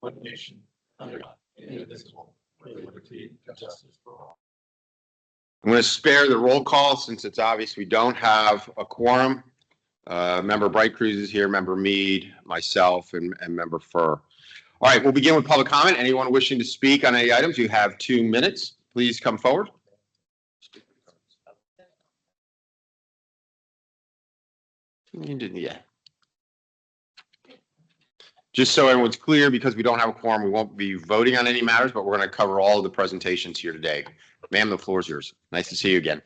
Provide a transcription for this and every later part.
one nation, under God, indivisible, with liberty and justice for all. I'm going to spare the roll call since it's obvious we don't have a quorum. Member Bright Cruz is here, Member Mead, myself, and Member Furr. All right, we'll begin with public comment. Anyone wishing to speak on any items, you have 2 minutes. Please come forward. Yeah. Just so everyone's clear, because we don't have a quorum, we won't be voting on any matters, but we're going to cover all of the presentations here today. Ma'am, the floor is yours. Nice to see you again.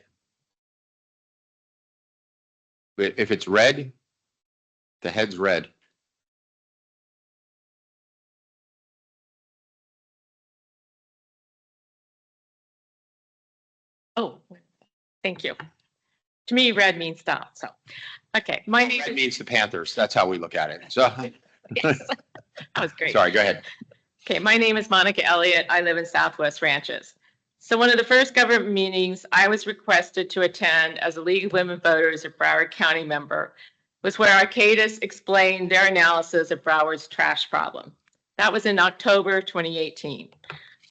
But if it's red, the head's red. Oh, thank you. To me, red means stop. So, okay, my name Red is. means the Panthers. That's how we look at it. So, Yes, that was great. sorry, go ahead. Okay, my name is Monica Elliott. I live in Southwest Ranches. So one of the first government meetings I was requested to attend as a League of Women Voters of Broward County member was where Arcadis explained their analysis of Broward's trash problem. That was in October 2018.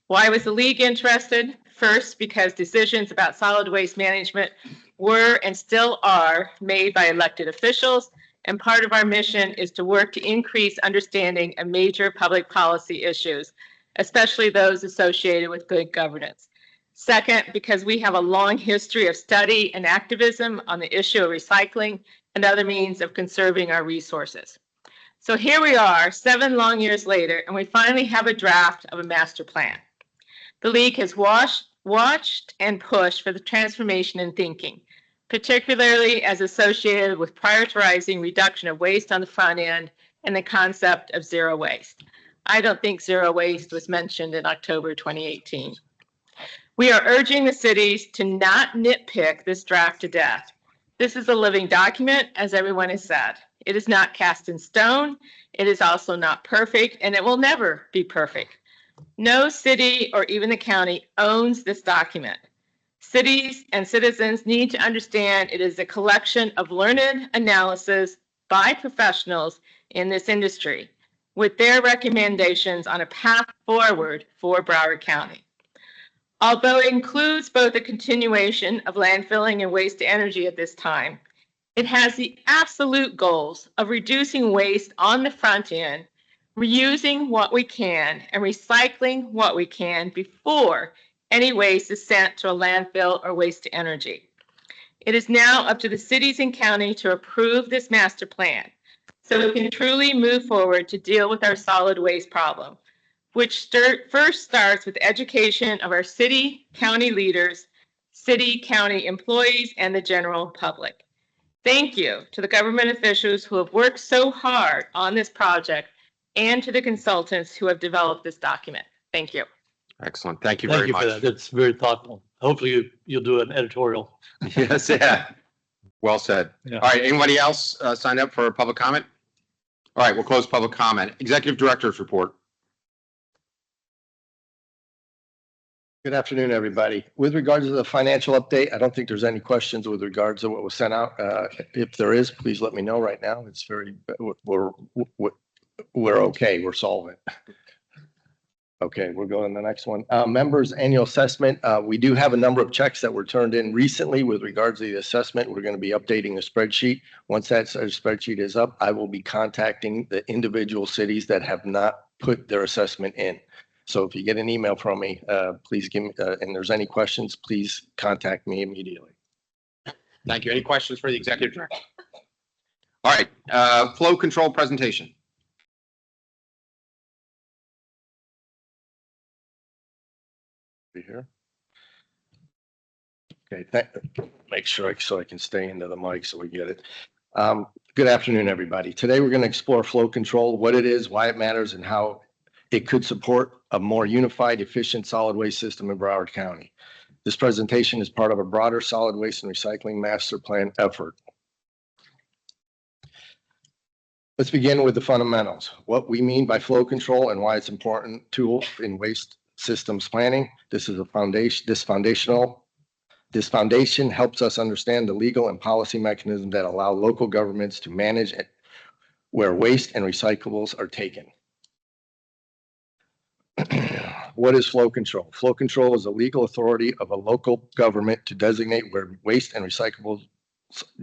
Why was the League interested? First, because decisions about solid waste management were and still are made by elected officials, and part of our mission is to work to increase understanding of major public policy issues, especially those associated with good governance. Second, because we have a long history of study and activism on the issue of recycling and other means of conserving our resources. So here we are, 7 long years later, and we finally have a draft of a master plan. The League has watched and pushed for the transformation in thinking, particularly as associated with prioritizing reduction of waste on the front end and the concept of zero waste. I don't think zero waste was mentioned in October 2018. We are urging the cities to not nitpick this draft to death. This is a living document, as everyone has said. It is not cast in stone. It is also not perfect, and it will never be perfect. No city or even the county owns this document. Cities and citizens need to understand it is a collection of learned analysis by professionals in this industry with their recommendations on a path forward for Broward County. Although it includes both a continuation of landfilling and waste to energy at this time, it has the absolute goals of reducing waste on the front end, reusing what we can, and recycling what we can before any waste is sent to a landfill or waste to energy. It is now up to the cities and county to approve this master plan so we can truly move forward to deal with our solid waste problem, which first starts with education of our city, county leaders, city, county employees, and the general public. Thank you to the government officials who have worked so hard on this project and to the consultants who have developed this document. Thank you. Excellent. Thank you Thank very you much. for that. That's very thoughtful. Hopefully you'll do an editorial. Yes, yeah. Well said. Yeah. All right, anybody else signed up for public comment? All right, we'll close public comment. Executive Director's report. Good afternoon, everybody. With regards to the financial update, I don't think there's any questions with regards to what was sent out. If there is, please let me know right now. It's we're okay. We're solvent. Okay, we'll go on the next one. Members annual assessment. We do have a number of checks that were turned in recently with regards to the assessment. We're going to be updating the spreadsheet. Once that spreadsheet is up, I will be contacting the individual cities that have not put their assessment in. So if you get an email from me, please give me, and there's any questions, please contact me immediately. Thank you. Any questions for the Executive Director? All right, flow control presentation. Be here. Okay, make sure so I can stay into the mic so we get it. Good afternoon, everybody. Today we're going to explore flow control, what it is, why it matters, and how it could support a more unified, efficient solid waste system in Broward County. This presentation is part of a broader solid waste and recycling master plan effort. Let's begin with the fundamentals. What we mean by flow control and why it's an important tool in waste systems planning. This is a foundation. This foundation helps us understand the legal and policy mechanisms that allow local governments to manage where waste and recyclables are taken. What is flow control? Flow control is a legal authority of a local government to designate where waste and recyclables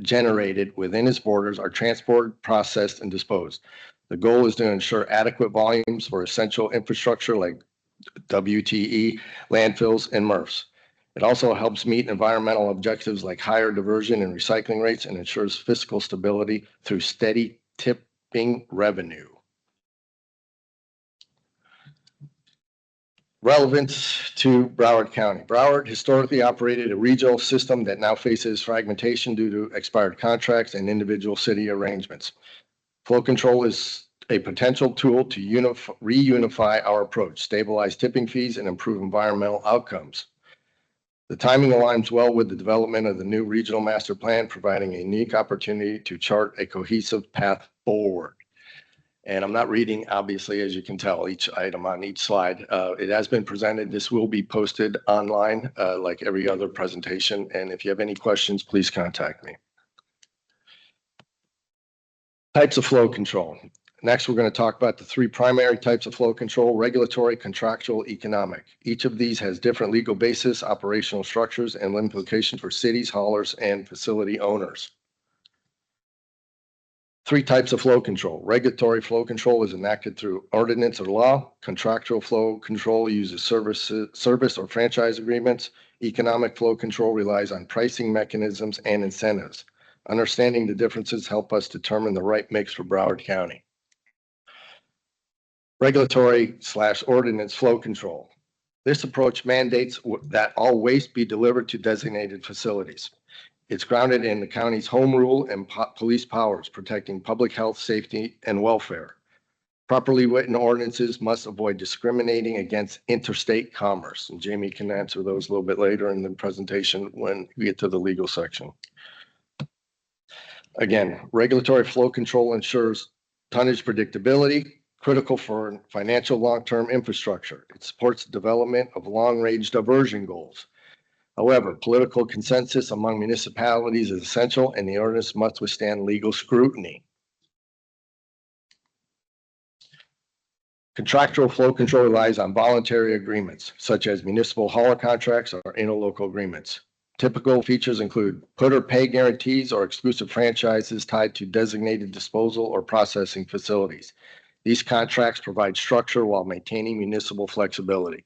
generated within its borders are transported, processed, and disposed. The goal is to ensure adequate volumes for essential infrastructure like WTE, landfills, and MRFs. It also helps meet environmental objectives like higher diversion and recycling rates and ensures fiscal stability through steady tipping revenue. Relevance to Broward County. Broward historically operated a regional system that now faces fragmentation due to expired contracts and individual city arrangements. Flow control is a potential tool to reunify our approach, stabilize tipping fees, and improve environmental outcomes. The timing aligns well with the development of the new regional master plan, providing a unique opportunity to chart a cohesive path forward. And I'm not reading, obviously, as you can tell, each item on each slide. It has been presented. This will be posted online like every other presentation. And if you have any questions, please contact me. Types of flow control. Next, we're going to talk about the three primary types of flow control: regulatory, contractual, economic. Each of these has different legal basis, operational structures, and implications for cities, haulers, and facility owners. Three types of flow control. Regulatory flow control is enacted through ordinance or law. Contractual flow control uses service or franchise agreements. Economic flow control relies on pricing mechanisms and incentives. Understanding the differences help us determine the right mix for Broward County. Regulatory/ordinance flow control. This approach mandates that all waste be delivered to designated facilities. It's grounded in the county's home rule and police powers, protecting public health, safety, and welfare. Properly written ordinances must avoid discriminating against interstate commerce. And Jamie can answer those a little bit later in the presentation when we get to the legal section. Again, regulatory flow control ensures tonnage predictability, critical for financial long-term infrastructure. It supports the development of long-range diversion goals. However, political consensus among municipalities is essential, and the ordinance must withstand legal scrutiny. Contractual flow control relies on voluntary agreements, such as municipal hauler contracts or interlocal agreements. Typical features include put or pay guarantees or exclusive franchises tied to designated disposal or processing facilities. These contracts provide structure while maintaining municipal flexibility.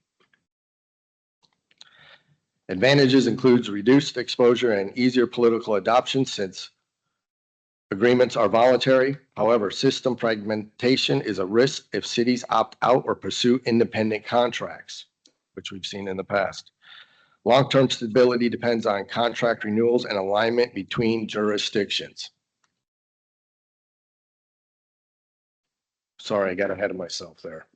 Advantages includes reduced exposure and easier political adoption since agreements are voluntary. However, system fragmentation is a risk if cities opt out or pursue independent contracts, which we've seen in the past. Long-term stability depends on contract renewals and alignment between jurisdictions. Sorry, I got ahead of myself there.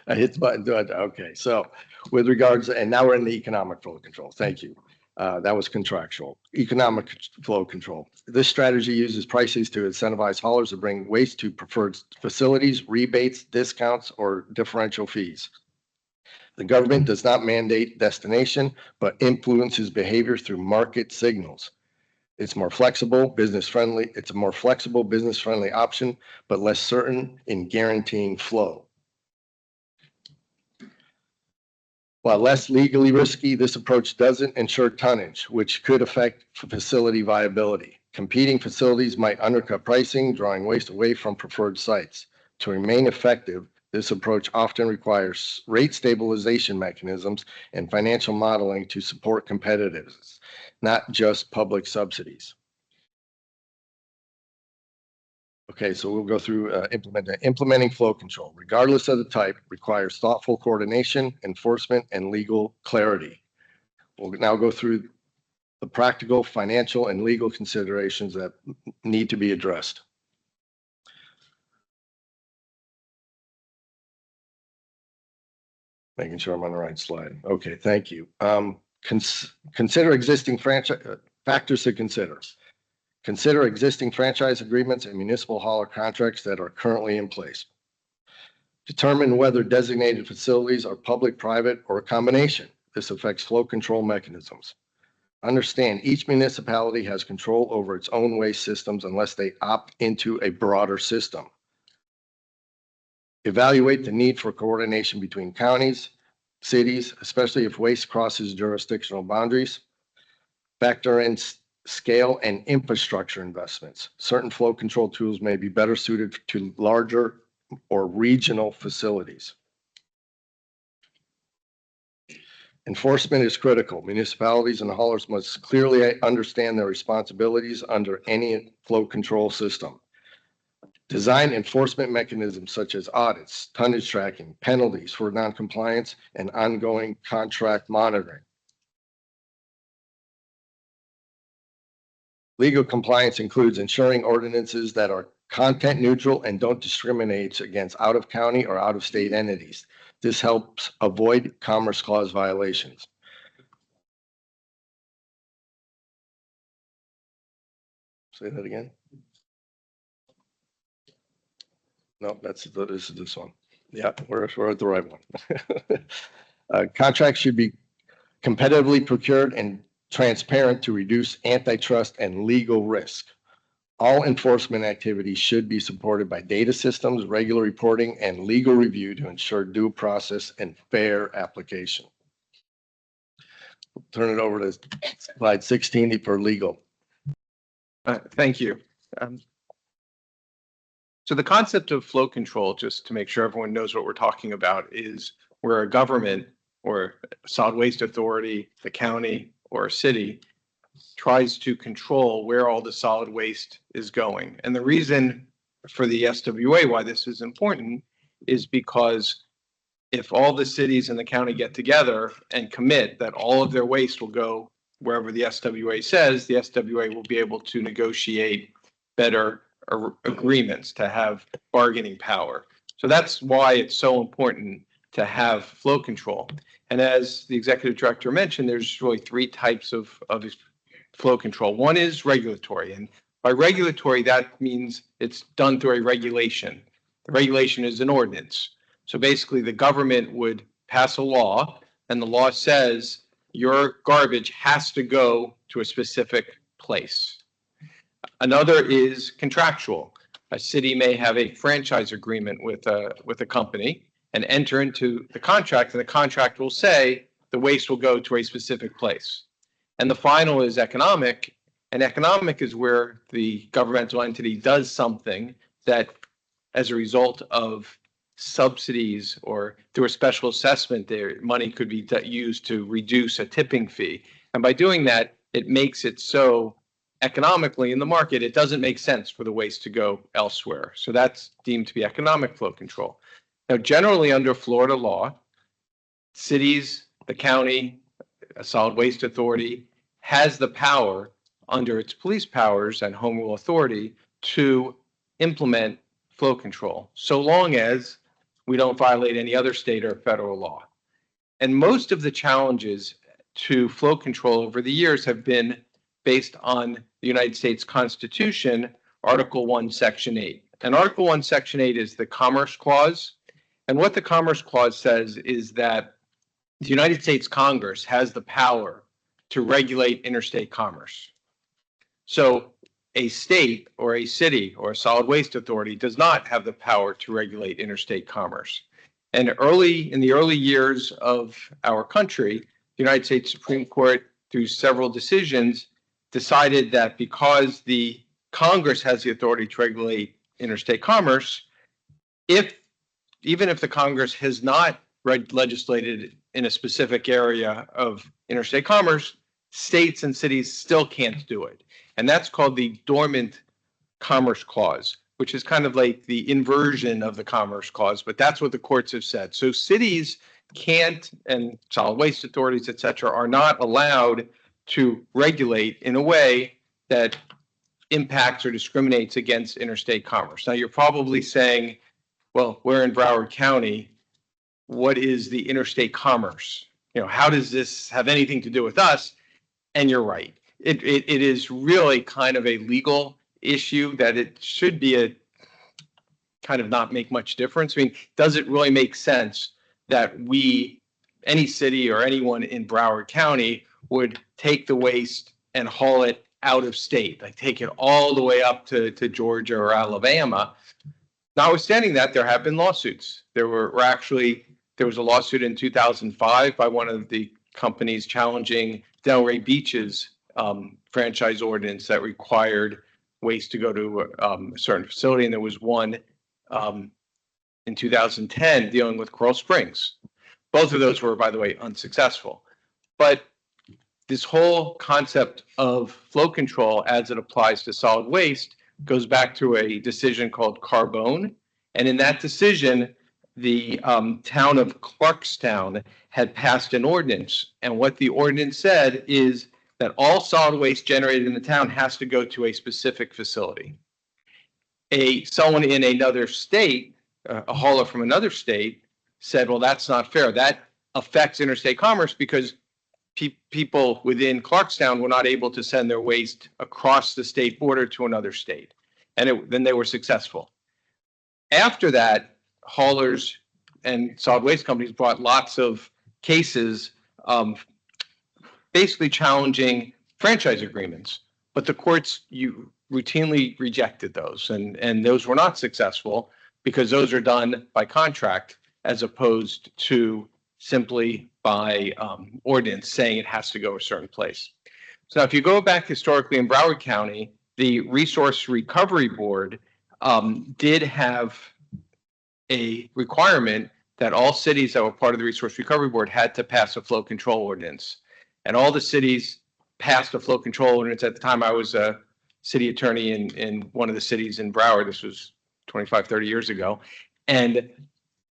I hit the button. Okay, so with regards, and now we're in the economic flow control. Thank you. That was contractual. Economic flow control. This strategy uses prices to incentivize haulers to bring waste to preferred facilities, rebates, discounts, or differential fees. The government does not mandate destination, but influences behavior through market signals. It's more flexible, business-friendly. It's a more flexible, business-friendly option, but less certain in guaranteeing flow. While less legally risky, this approach doesn't ensure tonnage, which could affect facility viability. Competing facilities might undercut pricing, drawing waste away from preferred sites. To remain effective, this approach often requires rate stabilization mechanisms and financial modeling to support competitiveness, not just public subsidies. Okay, so we'll go through implementing flow control, regardless of the type, requires thoughtful coordination, enforcement, and legal clarity. We'll now go through the practical, financial, and legal considerations that need to be addressed. Making sure I'm on the right slide. Okay, thank you. Consider existing factors to consider. Consider existing franchise agreements and municipal hauler contracts that are currently in place. Determine whether designated facilities are public, private, or a combination. This affects flow control mechanisms. Understand each municipality has control over its own waste systems unless they opt into a broader system. Evaluate the need for coordination between counties, cities, especially if waste crosses jurisdictional boundaries. Factor in scale and infrastructure investments. Certain flow control tools may be better suited to larger or regional facilities. Enforcement is critical. Municipalities and haulers must clearly understand their responsibilities under any flow control system. Design enforcement mechanisms such as audits, tonnage tracking, penalties for noncompliance, and ongoing contract monitoring. Legal compliance includes ensuring ordinances that are content neutral and don't discriminate against out-of-county or out-of-state entities. This helps avoid Commerce Clause violations. Say that again. No, this is this one. Yeah, we're at the right one. Contracts should be competitively procured and transparent to reduce antitrust and legal risk. All enforcement activities should be supported by data systems, regular reporting, and legal review to ensure due process and fair application. Turn it over to slide 16 for legal. Thank you. So the concept of flow control, just to make sure everyone knows what we're talking about, is where a government or a solid waste authority, the county or a city tries to control where all the solid waste is going. And the reason for the SWA why this is important is because if all the cities in the county get together and commit that all of their waste will go wherever the SWA says, the SWA will be able to negotiate better agreements, to have bargaining power. So that's why it's so important to have flow control. And as the executive director mentioned, there's really three types of flow control. One is regulatory, and by regulatory, that means it's done through a regulation. The regulation is an ordinance. So basically the government would pass a law, and the law says your garbage has to go to a specific place. Another is contractual. A city may have a franchise agreement with a company and enter into the contract, and the contract will say the waste will go to a specific place. And the final is economic, and economic is where the governmental entity does something that, as a result of subsidies or through a special assessment, their money could be used to reduce a tipping fee. And by doing that, it makes it so economically in the market, it doesn't make sense for the waste to go elsewhere. So that's deemed to be economic flow control. Now, generally under Florida law, cities, the county, a solid waste authority has the power under its police powers and home rule authority to implement flow control, so long as we don't violate any other state or federal law. And most of the challenges to flow control over the years have been based on the United States Constitution, Article 1, Section 8. And Article 1, Section 8 is the Commerce Clause. And what the Commerce Clause says is that the United States Congress has the power to regulate interstate commerce. So a state or a city or a solid waste authority does not have the power to regulate interstate commerce. And in the early years of our country, the United States Supreme Court, through several decisions, decided that because the Congress has the authority to regulate interstate commerce, even if the Congress has not legislated in a specific area of interstate commerce, states and cities still can't do it. And that's called the Dormant Commerce Clause, which is kind of like the inversion of the Commerce Clause, but that's what the courts have said. So cities can't, and solid waste authorities, et cetera, are not allowed to regulate in a way that impacts or discriminates against interstate commerce. Now, you're probably saying, well, we're in Broward County. What is the interstate commerce? How does this have anything to do with us? And you're right. It is really kind of a legal issue that it should be a kind of not make much difference. I mean, does it really make sense that any city or anyone in Broward County would take the waste and haul it out of state, like take it all the way up to Georgia or Alabama? Notwithstanding that, there have been lawsuits. There was a lawsuit in 2005 by one of the companies challenging Delray Beach's franchise ordinance that required waste to go to a certain facility. And there was one in 2010 dealing with Coral Springs. Both of those were, by the way, unsuccessful. But this whole concept of flow control as it applies to solid waste goes back to a decision called Carbone. And in that decision, the town of Clarkstown had passed an ordinance. And what the ordinance said is that all solid waste generated in the town has to go to a specific facility. Someone in another state, a hauler from another state, said, well, that's not fair. That affects interstate commerce because people within Clarkstown were not able to send their waste across the state border to another state. And then they were successful. After that, haulers and solid waste companies brought lots of cases basically challenging franchise agreements. But the courts routinely rejected those. And those were not successful because those are done by contract as opposed to simply by ordinance saying it has to go a certain place. So now if you go back historically in Broward County, the Resource Recovery Board did have a requirement that all cities that were part of the Resource Recovery Board had to pass a flow control ordinance. And all the cities passed a flow control ordinance. At the time, I was a city attorney in one of the cities in Broward. This was 25, 30 years ago. And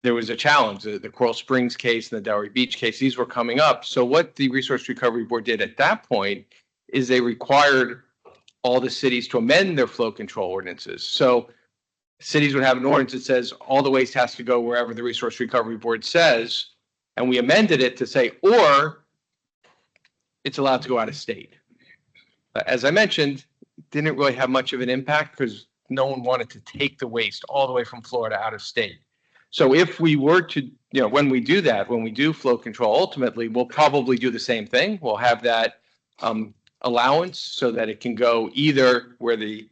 there was a challenge, the Coral Springs case and the Delray Beach case, these were coming up. So what the Resource Recovery Board did at that point is they required all the cities to amend their flow control ordinances. So cities would have an ordinance that says all the waste has to go wherever the Resource Recovery Board says, and we amended it to say, or it's allowed to go out of state. As I mentioned, didn't really have much of an impact because no one wanted to take the waste all the way from Florida out of state. So if we were to, when we do that, when we do flow control, ultimately, we'll probably do the same thing. We'll have that allowance so that it can go either where the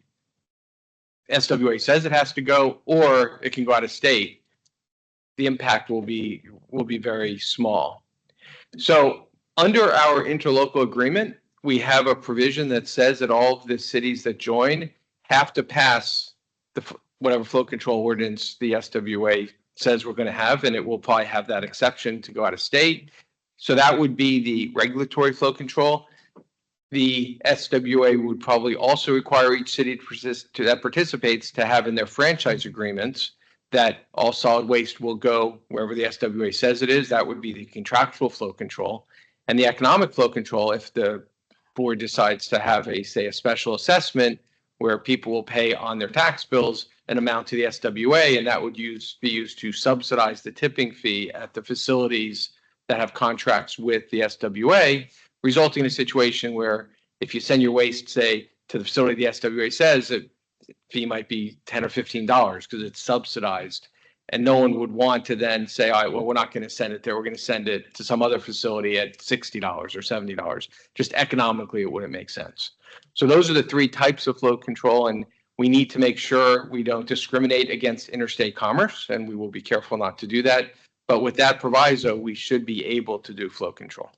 SWA says it has to go, or it can go out of state. The impact will be very small. So under our interlocal agreement, we have a provision that says that all of the cities that join have to pass whatever flow control ordinance the SWA says we're going to have, and it will probably have that exception to go out of state. So that would be the regulatory flow control. The SWA would probably also require each city that participates to have in their franchise agreements that all solid waste will go wherever the SWA says it is. That would be the contractual flow control. And the economic flow control, if the board decides to have a special assessment where people will pay on their tax bills an amount to the SWA, and that would be used to subsidize the tipping fee at the facilities that have contracts with the SWA, resulting in a situation where if you send your waste, say, to the facility the SWA says, the fee might be $10 or $15 because it's subsidized. And no one would want to then say, all right, well, we're not going to send it there. We're going to send it to some other facility at $60 or $70. Just economically, it wouldn't make sense. So those are the three types of flow control. And we need to make sure we don't discriminate against interstate commerce, and we will be careful not to do that. But with that proviso, we should be able to do flow control.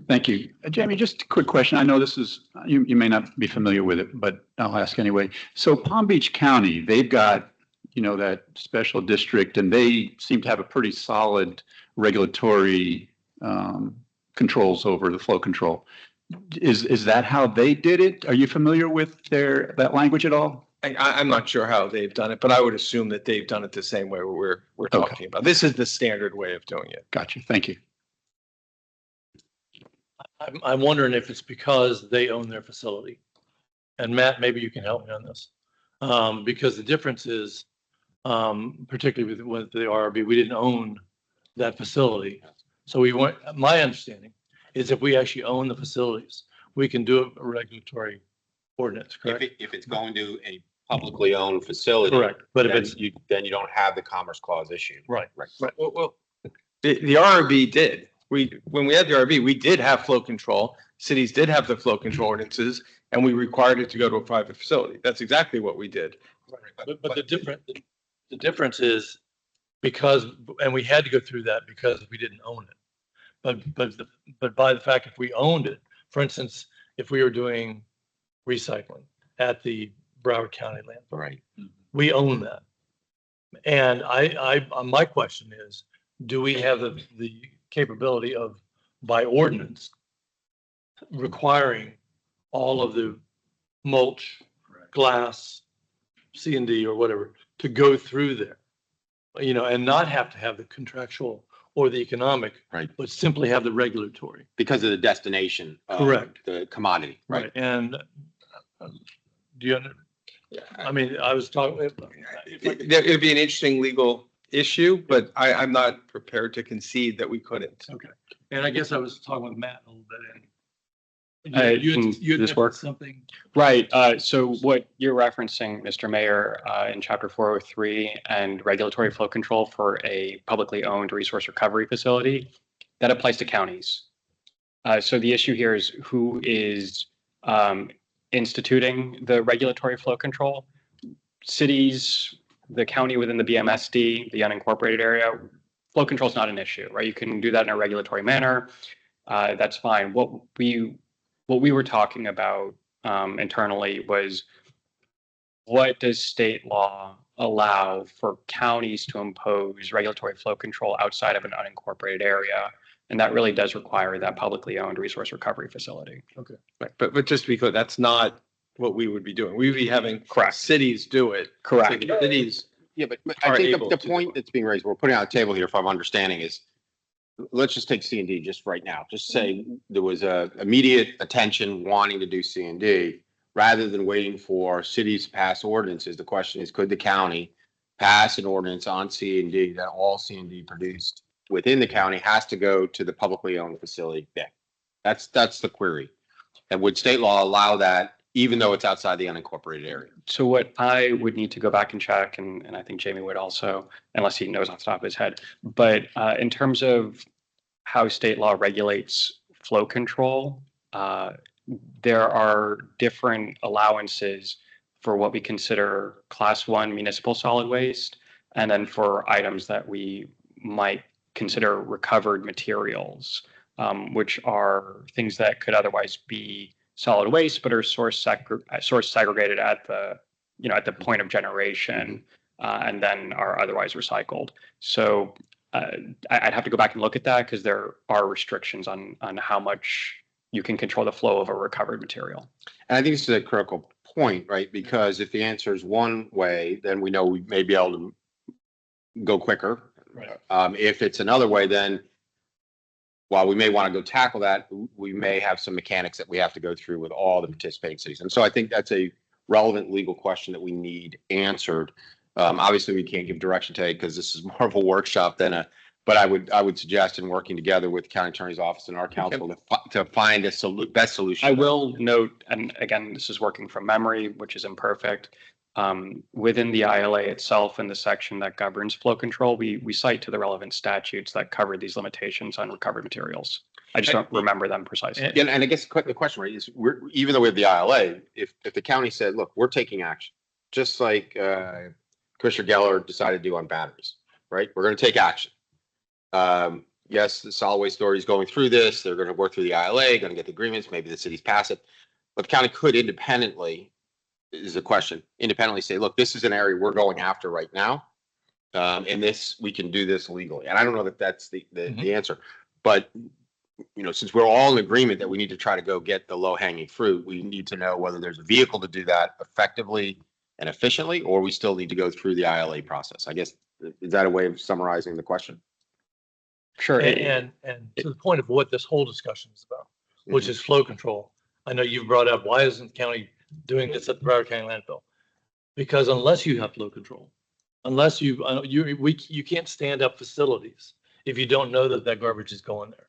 Thank you. Jamie, just a quick question. I know this is, you may not be familiar with it, but I'll ask anyway. So Palm Beach County, they've got, that special district, and they seem to have a pretty solid regulatory controls over the flow control. Is that how they did it? Are you familiar with that language at all? I'm not sure how they've done it, but I would assume that they've done it the same way we're talking about. This is the standard way of doing it. Gotcha. Thank you. I'm wondering if it's because they own their facility. And Matt, maybe you can help me on this. Because the difference is, particularly with the RRB, we didn't own that facility. So my understanding is if we actually own the facilities, we can do a regulatory ordinance, correct? If it's going to a publicly owned facility. Correct. But if then it's, then you don't have the Commerce Clause issue. right. Well, the RRB did. When we had the RRB, we did have flow control. Cities did have the flow control ordinances, and we required it to go to a private facility. That's exactly what we did. But the difference is because, and we had to go through that because we didn't own it. But by the fact, if we owned it, for instance, if we were doing recycling at the Broward County landfill, Right. we own that. And my question is, do we have the capability of, by ordinance, requiring all of the mulch, glass, C&D or whatever to go through there, you know, and not have to have the contractual or the economic, Right. but simply have the regulatory. Because of the destination. Of Correct. the commodity, right? And do you, I mean, I was talking, It'd be an interesting legal issue, but I'm not prepared to concede that we couldn't. okay. And I guess I was talking with Matt a little bit. And Can you this work? something. Right. So what you're referencing, Mr. Mayor, in Chapter 403 and regulatory flow control for a publicly owned resource recovery facility, that applies to counties. So the issue here is who is instituting the regulatory flow control. Cities, the county within the BMSD, the unincorporated area, flow control is not an issue, right? You can do that in a regulatory manner. That's fine. What we were talking about internally was, what does state law allow for counties to impose regulatory flow control outside of an unincorporated area? And that really does require that publicly owned resource recovery facility. Right. But just to be clear, that's not what we would be doing. We would be having cities do it. Correct. So the cities, Yeah, but Are I think able the to point do it. that's being raised, we're putting on the table here, if I'm understanding, is let's just take C&D just right now. Just say there was a immediate attention wanting to do C&D rather than waiting for cities to pass ordinances. The question is, could the county pass an ordinance on C&D that all C&D produced within the county has to go to the publicly owned facility? Yeah. That's the query. And would state law allow that even though it's outside the unincorporated area? So what I would need to go back and check, and I think Jamie would also, unless he knows off the top of his head, but in terms of how state law regulates flow control, there are different allowances for what we consider class 1 municipal solid waste, and then for items that we might consider recovered materials, which are things that could otherwise be solid waste, but are source segregated at the point of generation, and then are otherwise recycled. So I'd have to go back and look at that because there are restrictions on how much you can control the flow of a recovered material. And I think this is a critical point, right? Because if the answer is one way, then we know we may be able to go quicker. Right. If it's another way, then while we may want to go tackle that, we may have some mechanics that we have to go through with all the participating cities. And so I think that's a relevant legal question that we need answered. Obviously, we can't give direction today because this is more of a workshop than but I would suggest in working together with the county attorney's office and our council to find a best solution. I will note, and again, this is working from memory, which is imperfect. Within the ILA itself, in the section that governs flow control, we cite to the relevant statutes that cover these limitations on recovered materials. I just don't remember them precisely. And I guess the question, right, is even though we have the ILA, if the county said, look, we're taking action, just like Commissioner Geller decided to do on batteries, right? We're going to take action. Yes, the solid waste authority is going through this. They're going to work through the ILA, going to get the agreements. Maybe the cities pass it. But the county could independently, is a question, independently say, look, this is an area we're going after right now. And we can do this legally. And I don't know that that's the answer. But, since we're all in agreement that we need to try to go get the low hanging fruit, we need to know whether there's a vehicle to do that effectively and efficiently, or we still need to go through the ILA process. I guess, is that a way of summarizing the question? Sure. And to the point of what this whole discussion is about, which is flow control. I know you've brought up, why isn't the county doing this at the Broward County landfill? Because unless you have flow control, unless you can't stand up facilities if you don't know that garbage is going there.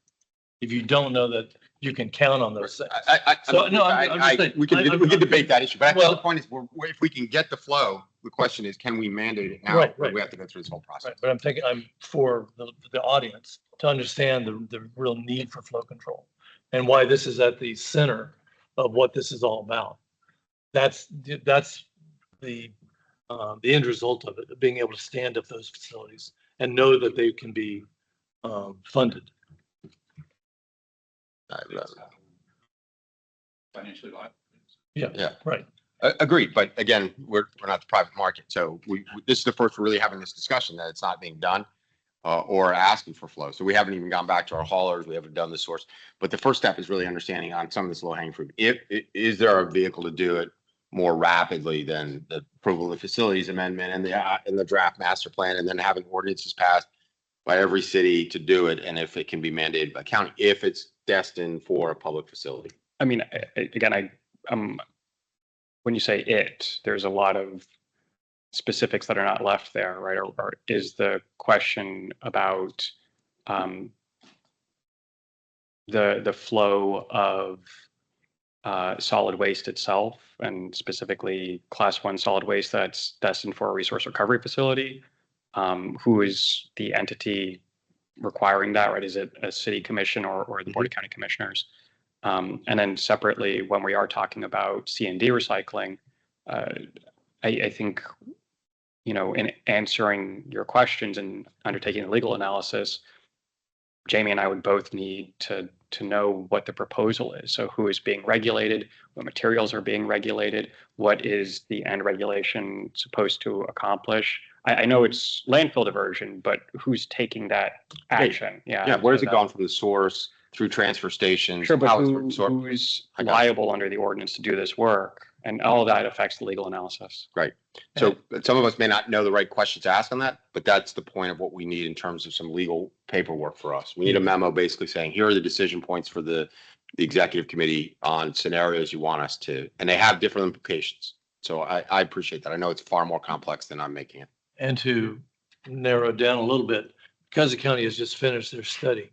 If you don't know that you can count on those things. I'm just saying, we can debate that issue, but I think Well- the point is, if we can get the flow, the question is, can we mandate it now? Right, Or right. we have to go through this whole process. Right, but I'm thinking, I'm for the audience to understand the real need for flow control and why this is at the center of what this is all about. That's the end result of it, being able to stand up those facilities and know that they can be funded. Financially viable. Yeah. Right. Agreed, but again, we're not the private market, so this is the first we're really having this discussion that it's not being done or asking for flow. So we haven't even gone back to our haulers. We haven't done the source, but the first step is really understanding on some of this low hanging fruit. Is there a vehicle to do it more rapidly than the approval of the facilities amendment and the draft master plan, and then having ordinances passed by every city to do it, and if it can be mandated by county, if it's destined for a public facility. I mean, again, when you say it, there's a lot of specifics that are not left there, right? Or is the question about the flow of solid waste itself, and specifically Class 1 solid waste that's destined for a resource recovery facility? Who is the entity requiring that, right? Is it a city commission or the Board of County Commissioners? And then separately, when we are talking about C&D recycling, I think, in answering your questions and undertaking the legal analysis, Jamie and I would both need to know what the proposal is. So who is being regulated, what materials are being regulated, what is the end regulation supposed to accomplish? I know it's landfill diversion, but who's taking that action? Yeah, where's it gone from the source through transfer stations? Sure, but how it's who absorbed? is I got liable under the ordinance to do this work? And all of that affects the legal analysis. So some of us may not know the right questions to ask on that, but that's the point of what we need in terms of some legal paperwork for us. We need a memo basically saying, here are the decision points for the executive committee on scenarios you want us to, and they have different implications. So I appreciate that. I know it's far more complex than I'm making it. And to narrow it down a little bit, because the county has just finished their study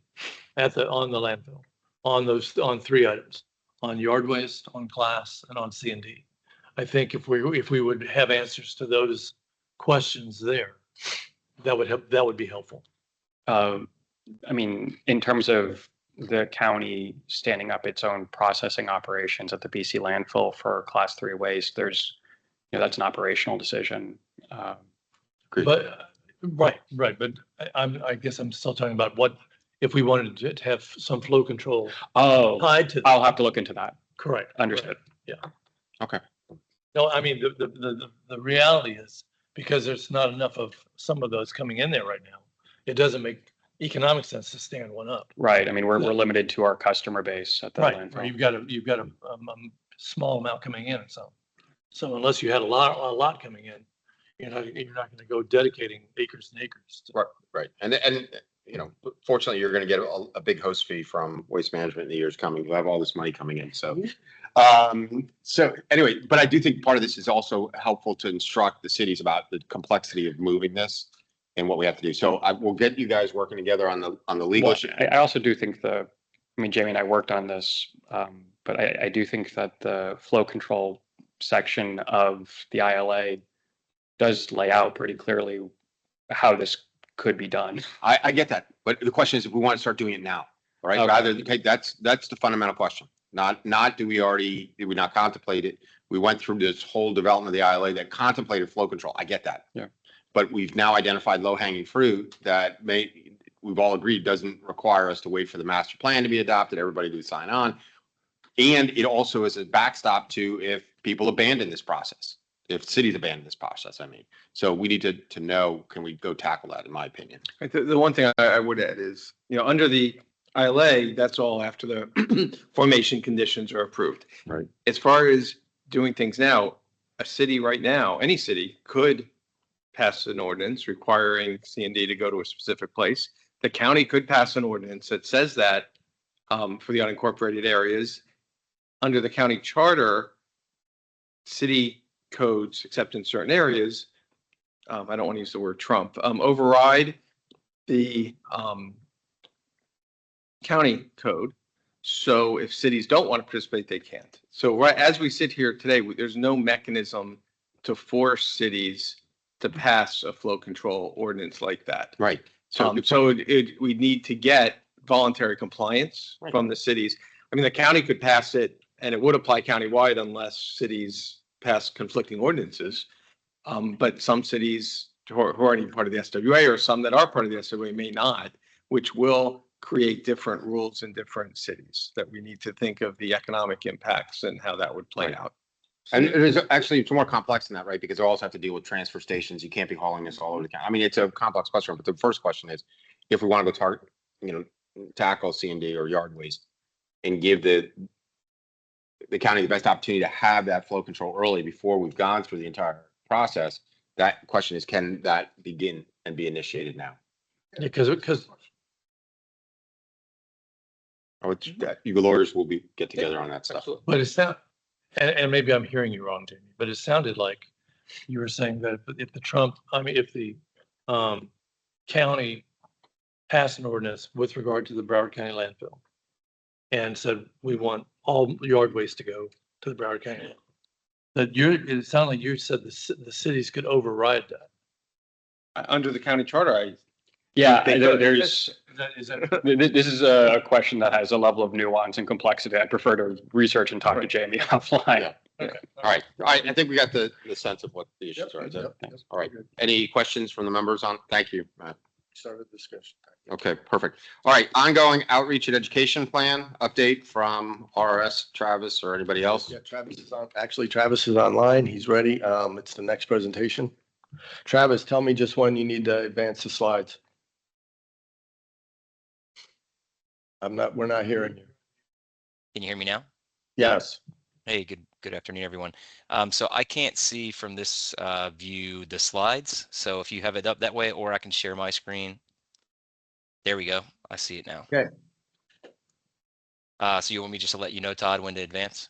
on the landfill, on 3 items, on yard waste, on glass, and on C&D. I think if we would have answers to those questions there, that would be helpful. I mean, in terms of the county standing up its own processing operations at the BC landfill for Class 3 waste, there's, that's an operational decision. But right. But I guess I'm still talking about what if we wanted to have some flow control tied to that. I'll have to look into that. Correct. Understood. Yeah. Okay. No, I mean, the reality is because there's not enough of some of those coming in there right now, it doesn't make economic sense to stand one up. Right. I mean, we're limited to our customer base at the landfill. Right. You've got a small amount coming in. So unless you had a lot coming in, you're not going to go dedicating acres and acres. Right. And fortunately, you're going to get a big host fee from Waste Management in the years coming. We'll have all this money coming in. So anyway, but I do think part of this is also helpful to instruct the cities about the complexity of moving this and what we have to do. So we'll get you guys working together on the legal issue. I also do think Jamie and I worked on this, but I do think that the flow control section of the ILA does lay out pretty clearly how this could be done. I get that, but the question is if we want to start doing it now, all right? Okay. That's the fundamental question. Not did we not contemplate it? We went through this whole development of the ILA that contemplated flow control. I get that. Yeah. But we've now identified low hanging fruit that we've all agreed doesn't require us to wait for the master plan to be adopted, everybody to sign on. And it also is a backstop to if people abandon this process, if cities abandon this process, I mean. So we need to know, can we go tackle that, in my opinion? The one thing I would add is, under the ILA, that's all after the formation conditions are approved. Right. As far as doing things now, a city right now, any city could pass an ordinance requiring C&D to go to a specific place. The county could pass an ordinance that says that for the unincorporated areas. Under the county charter, city codes, except in certain areas, I don't want to use the word trump, override the county code. So if cities don't want to participate, they can't. So right as we sit here today, there's no mechanism to force cities to pass a flow control ordinance like that. Right. So we need to get voluntary compliance from the cities. I mean, the county could pass it and it would apply countywide unless cities pass conflicting ordinances. But some cities who aren't even part of the SWA, or some that are part of the SWA, may not, which will create different rules in different cities that we need to think of the economic impacts and how that would play Right. out. And it is actually, it's more complex than that, right? Because they also have to deal with transfer stations. You can't be hauling this all over the county. I mean, it's a complex question, but the first question is, if we want to go target, tackle C&D or yard waste and give the county the best opportunity to have that flow control early before we've gone through the entire process, that question is, can that begin and be initiated now? Yeah, because Or you lawyers will get together on that stuff. but it's not, and maybe I'm hearing you wrong, Jamie, but it sounded like you were saying that if the county passed an ordinance with regard to the Broward County landfill and said, we want all yard waste to go to the Broward County landfill, that it sounded like you said the cities could override that. Under the county charter, Yeah, They could. there's, Is that this is a question that has a level of nuance and complexity. I'd prefer to research and talk to Right. Jamie offline. okay? All right. I think we got the sense of what the issues are. Is that- All right. Any questions from the members on? Thank you, Matt. Start the discussion. Okay, perfect. All right, ongoing outreach and education plan update from RRS, Travis, or anybody else? Yeah, Travis is on, actually Travis is online. He's ready. It's the next presentation. Travis, tell me just when you need to advance the slides. We're not hearing you. Can you hear me now? Yes. Hey, good afternoon, everyone. So I can't see from this view the slides. So if you have it up that way, or I can share my screen. There we go. I see it now. Okay. So you want me just to let you know, Todd, when to advance?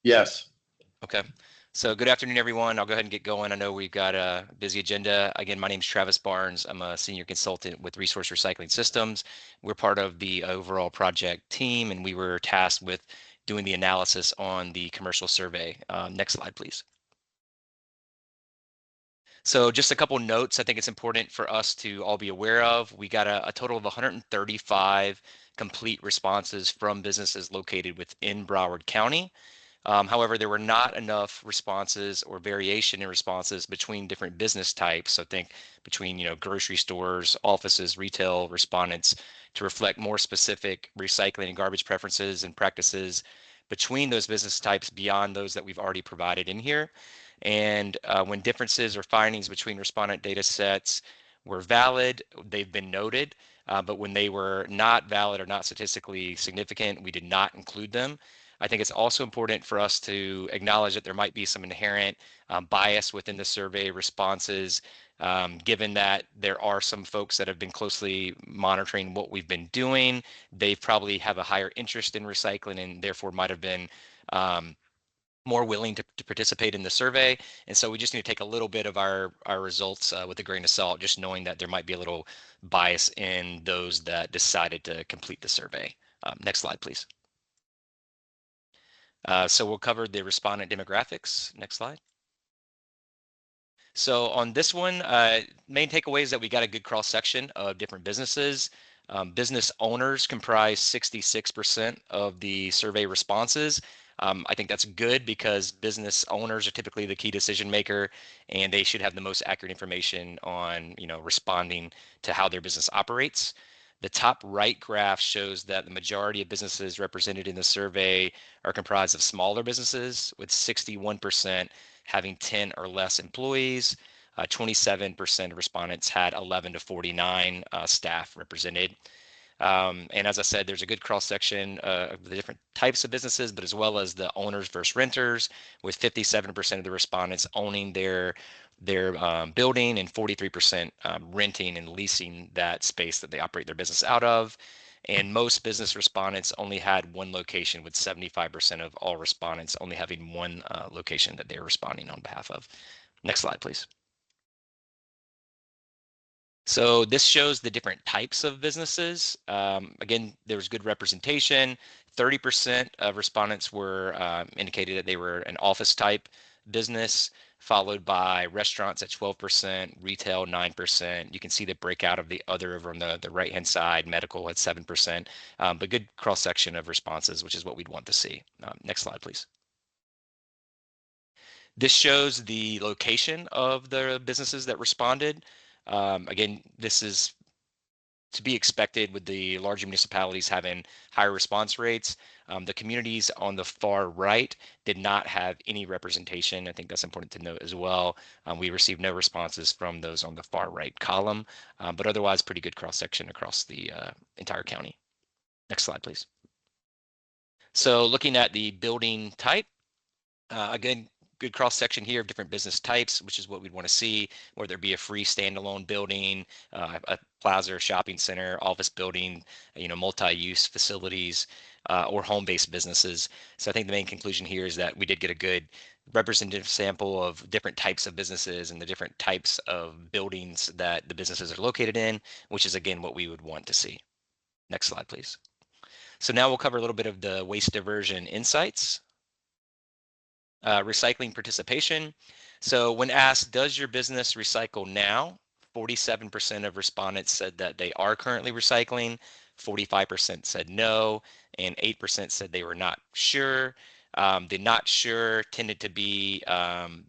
Yes. Okay. So good afternoon, everyone. I'll go ahead and get going. I know we've got a busy agenda. Again, my name is Travis Barnes. I'm a senior consultant with Resource Recycling Systems. We're part of the overall project team, and we were tasked with doing the analysis on the commercial survey. Next slide, please. So just a couple notes I think it's important for us to all be aware of. We got a total of 135 complete responses from businesses located within Broward County. However, there were not enough responses or variation in responses between different business types. So think between, grocery stores, offices, retail respondents to reflect more specific recycling and garbage preferences and practices between those business types beyond those that we've already provided in here. And when differences or findings between respondent data sets were valid, they've been noted. But when they were not valid or not statistically significant, we did not include them. I think it's also important for us to acknowledge that there might be some inherent bias within the survey responses, given that there are some folks that have been closely monitoring what we've been doing. They probably have a higher interest in recycling and therefore might have been more willing to participate in the survey. And so we just need to take a little bit of our results with a grain of salt, just knowing that there might be a little bias in those that decided to complete the survey. Next slide, please. So we'll cover the respondent demographics. Next slide. So on this one, main takeaway is that we got a good cross section of different businesses. Business owners comprise 66% of the survey responses. I think that's good because business owners are typically the key decision maker, and they should have the most accurate information on, responding to how their business operates. The top right graph shows that the majority of businesses represented in the survey are comprised of smaller businesses, with 61% having 10 or less employees. 27% of respondents had 11 to 49 staff represented. And as I said, there's a good cross section of the different types of businesses, but as well as the owners versus renters, with 57% of the respondents owning their building and 43% renting and leasing that space that they operate their business out of. And most business respondents only had one location, with 75% of all respondents only having one location that they're responding on behalf of. Next slide, please. So this shows the different types of businesses. Again, there was good representation. 30% of respondents were indicated that they were an office type business. followed by restaurants at 12%, retail 9%. You can see the breakout of the other over on the right-hand side, medical at 7%, but good cross-section of responses, which is what we'd want to see. Next slide, please. This shows the location of the businesses that responded. Again, this is to be expected with the larger municipalities having higher response rates. The communities on the far right did not have any representation. I think that's important to note as well. We received no responses from those on the far right column, but otherwise pretty good cross-section across the entire county. Next slide, please. So looking at the building type, again, good cross section here of different business types, which is what we'd want to see, whether it be a free standalone building, a plaza or shopping center, office building, multi-use facilities, or home-based businesses. So I think the main conclusion here is that we did get a good representative sample of different types of businesses and the different types of buildings that the businesses are located in, which is again what we would want to see. Next slide, please. So now we'll cover a little bit of the waste diversion insights. Recycling participation. So when asked, does your business recycle now? 47% of respondents said that they are currently recycling, 45% said no, and 8% said they were not sure. The not sure tended to be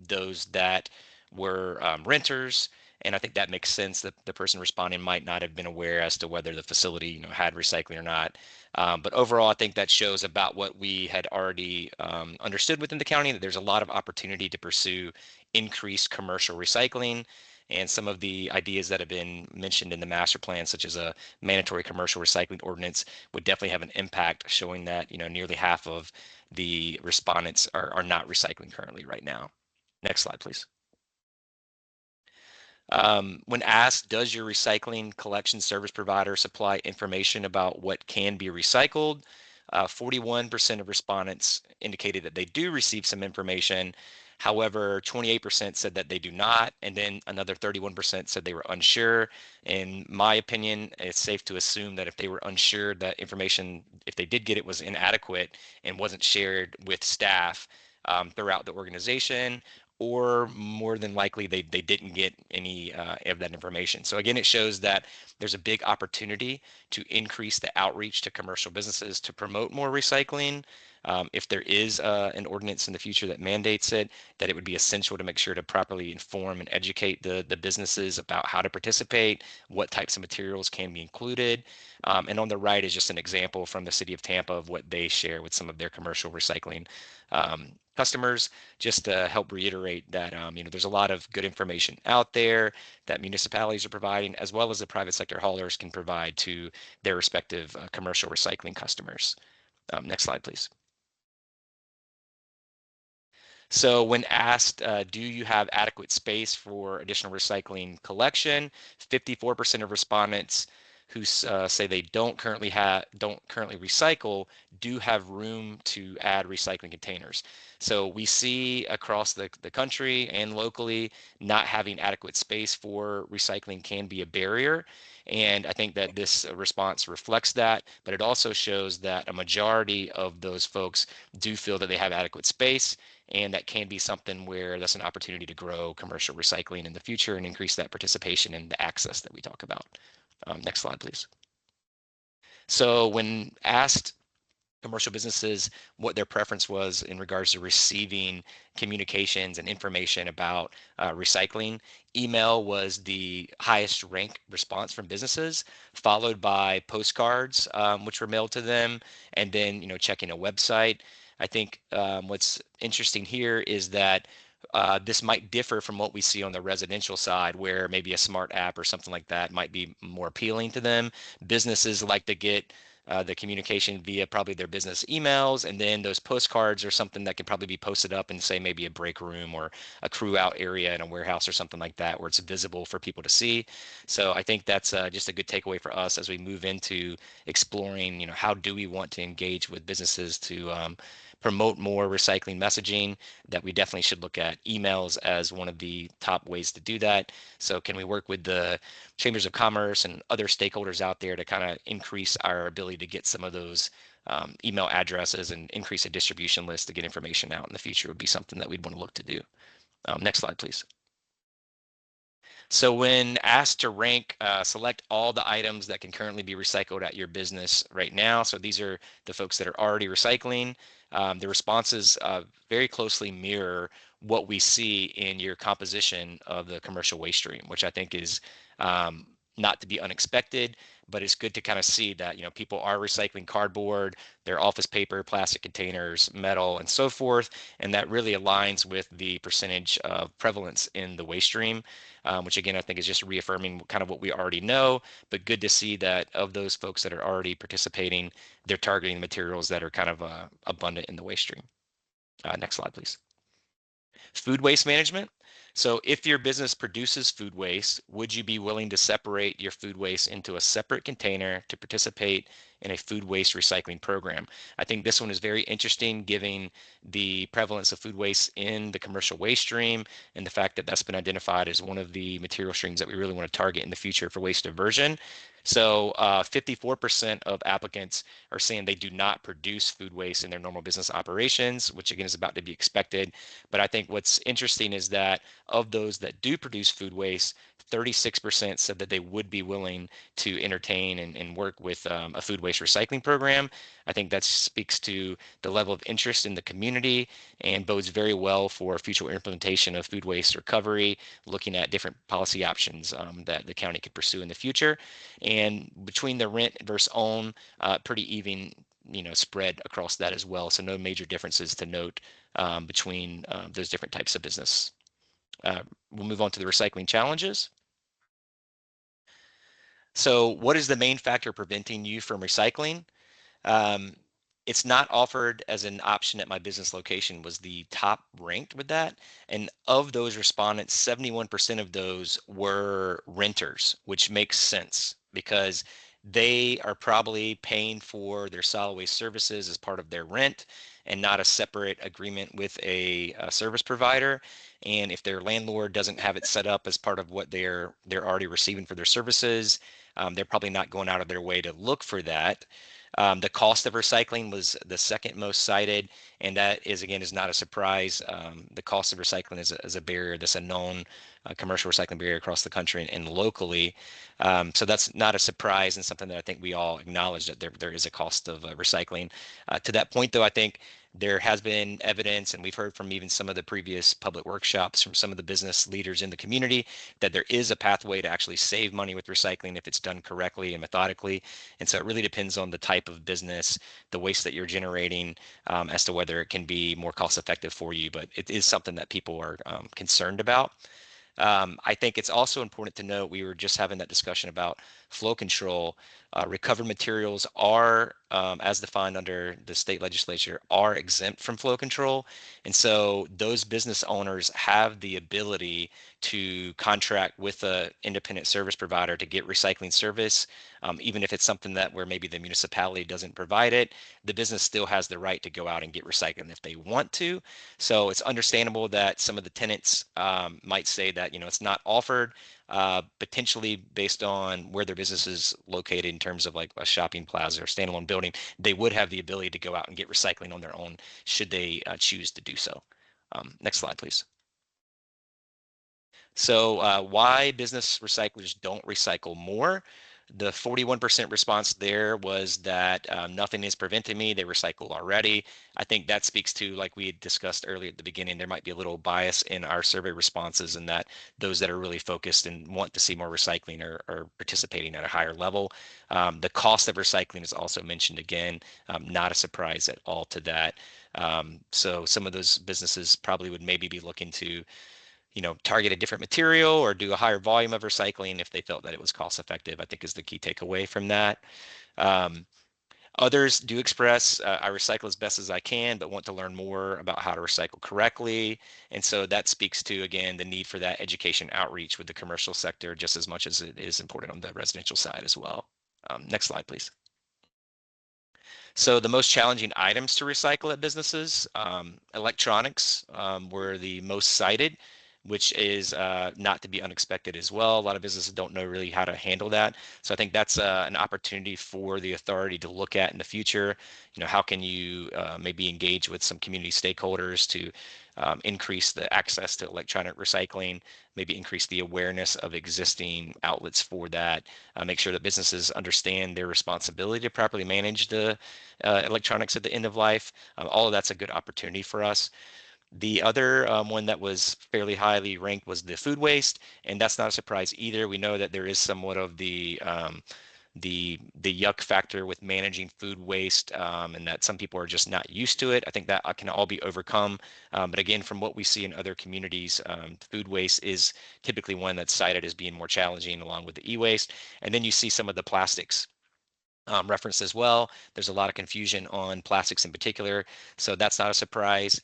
those that were renters. And I think that makes sense that the person responding might not have been aware as to whether the facility had recycling or not. But overall, I think that shows about what we had already understood within the county, that there's a lot of opportunity to pursue increased commercial recycling. And some of the ideas that have been mentioned in the master plan, such as a mandatory commercial recycling ordinance, would definitely have an impact, showing that nearly half of the respondents are not recycling currently right now. Next slide, please. When asked, does your recycling collection service provider supply information about what can be recycled? 41% of respondents indicated that they do receive some information. However, 28% said that they do not, and then another 31% said they were unsure. In my opinion, it's safe to assume that if they were unsure, that information, if they did get it, was inadequate and wasn't shared with staff throughout the organization, or more than likely they didn't get any of that information. So again, it shows that there's a big opportunity to increase the outreach to commercial businesses to promote more recycling. If there is an ordinance in the future that mandates it, that it would be essential to make sure to properly inform and educate the businesses about how to participate, what types of materials can be included. And on the right is just an example from the city of Tampa of what they share with some of their commercial recycling customers, just to help reiterate that there's a lot of good information out there that municipalities are providing, as well as the private sector haulers can provide to their respective commercial recycling customers. Next slide, please. So when asked, do you have adequate space for additional recycling collection? 54% of respondents who say they don't currently recycle do have room to add recycling containers. So we see across the country and locally, not having adequate space for recycling can be a barrier. And I think that this response reflects that, but it also shows that a majority of those folks do feel that they have adequate space, and that can be something where that's an opportunity to grow commercial recycling in the future and increase that participation and the access that we talk about. Next slide, please. So when asked commercial businesses what their preference was in regards to receiving communications and information about recycling, email was the highest ranked response from businesses, followed by postcards, which were mailed to them, and then checking a website. I think what's interesting here is that this might differ from what we see on the residential side, where maybe a smart app or something like that might be more appealing to them. Businesses like to get the communication via probably their business emails, and then those postcards are something that can probably be posted up in, say, maybe a break room or a crew out area in a warehouse or something like that, where it's visible for people to see. So I think that's just a good takeaway for us as we move into exploring, how do we want to engage with businesses to promote more recycling messaging, that we definitely should look at emails as one of the top ways to do that. So can we work with the chambers of commerce and other stakeholders out there to kind of increase our ability to get some of those email addresses and increase a distribution list to get information out in the future would be something that we'd want to look to do. Next slide, please. So when asked to rank, select all the items that can currently be recycled at your business right now. So these are the folks that are already recycling. The responses very closely mirror what we see in your composition of the commercial waste stream, which I think is not to be unexpected, but it's good to kind of see that, you know, people are recycling cardboard, their office paper, plastic containers, metal, and so forth. And that really aligns with the percentage of prevalence in the waste stream, which again, I think is just reaffirming kind of what we already know, but good to see that of those folks that are already participating, they're targeting materials that are kind of abundant in the waste stream. Next slide, please. Food waste management. So if your business produces food waste, would you be willing to separate your food waste into a separate container to participate in a food waste recycling program? I think this one is very interesting, given the prevalence of food waste in the commercial waste stream and the fact that that's been identified as one of the material streams that we really want to target in the future for waste diversion. So 54% of applicants are saying they do not produce food waste in their normal business operations, which again is about to be expected. But I think what's interesting is that of those that do produce food waste, 36% said that they would be willing to entertain and work with a food waste recycling program. I think that speaks to the level of interest in the community and bodes very well for future implementation of food waste recovery, looking at different policy options that the county could pursue in the future. And between the rent versus own, pretty even, you know, spread across that as well. So no major differences to note between those different types of business. We'll move on to the recycling challenges. So what is the main factor preventing you from recycling? It's not offered as an option at my business location was the top ranked with that. And of those respondents, 71% of those were renters, which makes sense because they are probably paying for their solid waste services as part of their rent and not a separate agreement with a service provider. And if their landlord doesn't have it set up as part of what they're already receiving for their services, they're probably not going out of their way to look for that. The cost of recycling was the second most cited, and that is, again, is not a surprise. The cost of recycling is a barrier that's a known commercial recycling barrier across the country and locally. So that's not a surprise and something that I think we all acknowledge that there is a cost of recycling. To that point, though, I think there has been evidence, and we've heard from even some of the previous public workshops from some of the business leaders in the community, that there is a pathway to actually save money with recycling if it's done correctly and methodically. And so it really depends on the type of business, the waste that you're generating, as to whether it can be more cost effective for you. But it is something that people are concerned about. I think it's also important to note, we were just having that discussion about flow control. Recovered materials are, as defined under the state legislature, are exempt from flow control. And so those business owners have the ability to contract with an independent service provider to get recycling service. Even if it's something that where maybe the municipality doesn't provide it, the business still has the right to go out and get recycling if they want to. So it's understandable that some of the tenants might say that, you know, it's not offered, potentially based on where their business is located in terms of like a shopping plaza or standalone building. They would have the ability to go out and get recycling on their own should they choose to do so. Next slide, please. So why business recyclers don't recycle more? The 41% response there was that nothing is preventing me, they recycle already. I think that speaks to, like we had discussed earlier at the beginning, there might be a little bias in our survey responses, and that those that are really focused and want to see more recycling are participating at a higher level. The cost of recycling is also mentioned again, not a surprise at all to that. So some of those businesses probably would maybe be looking to, you know, target a different material or do a higher volume of recycling if they felt that it was cost effective, I think is the key takeaway from that. Others do express, I recycle as best as I can, but want to learn more about how to recycle correctly. And so that speaks to, again, the need for that education outreach with the commercial sector just as much as it is important on the residential side as well. Next slide, please. So the most challenging items to recycle at businesses, electronics were the most cited, which is not to be unexpected as well. A lot of businesses don't know really how to handle that. So I think that's an opportunity for the authority to look at in the future. You know, how can you maybe engage with some community stakeholders to increase the access to electronic recycling, maybe increase the awareness of existing outlets for that, make sure that businesses understand their responsibility to properly manage the electronics at the end of life. All of that's a good opportunity for us. The other one that was fairly highly ranked was the food waste, and that's not a surprise either. We know that there is somewhat of the yuck factor with managing food waste, and that some people are just not used to it. I think that can all be overcome. But again, from what we see in other communities, food waste is typically one that's cited as being more challenging, along with the e-waste. And then you see some of the plastics referenced as well. There's a lot of confusion on plastics in particular, so that's not a surprise.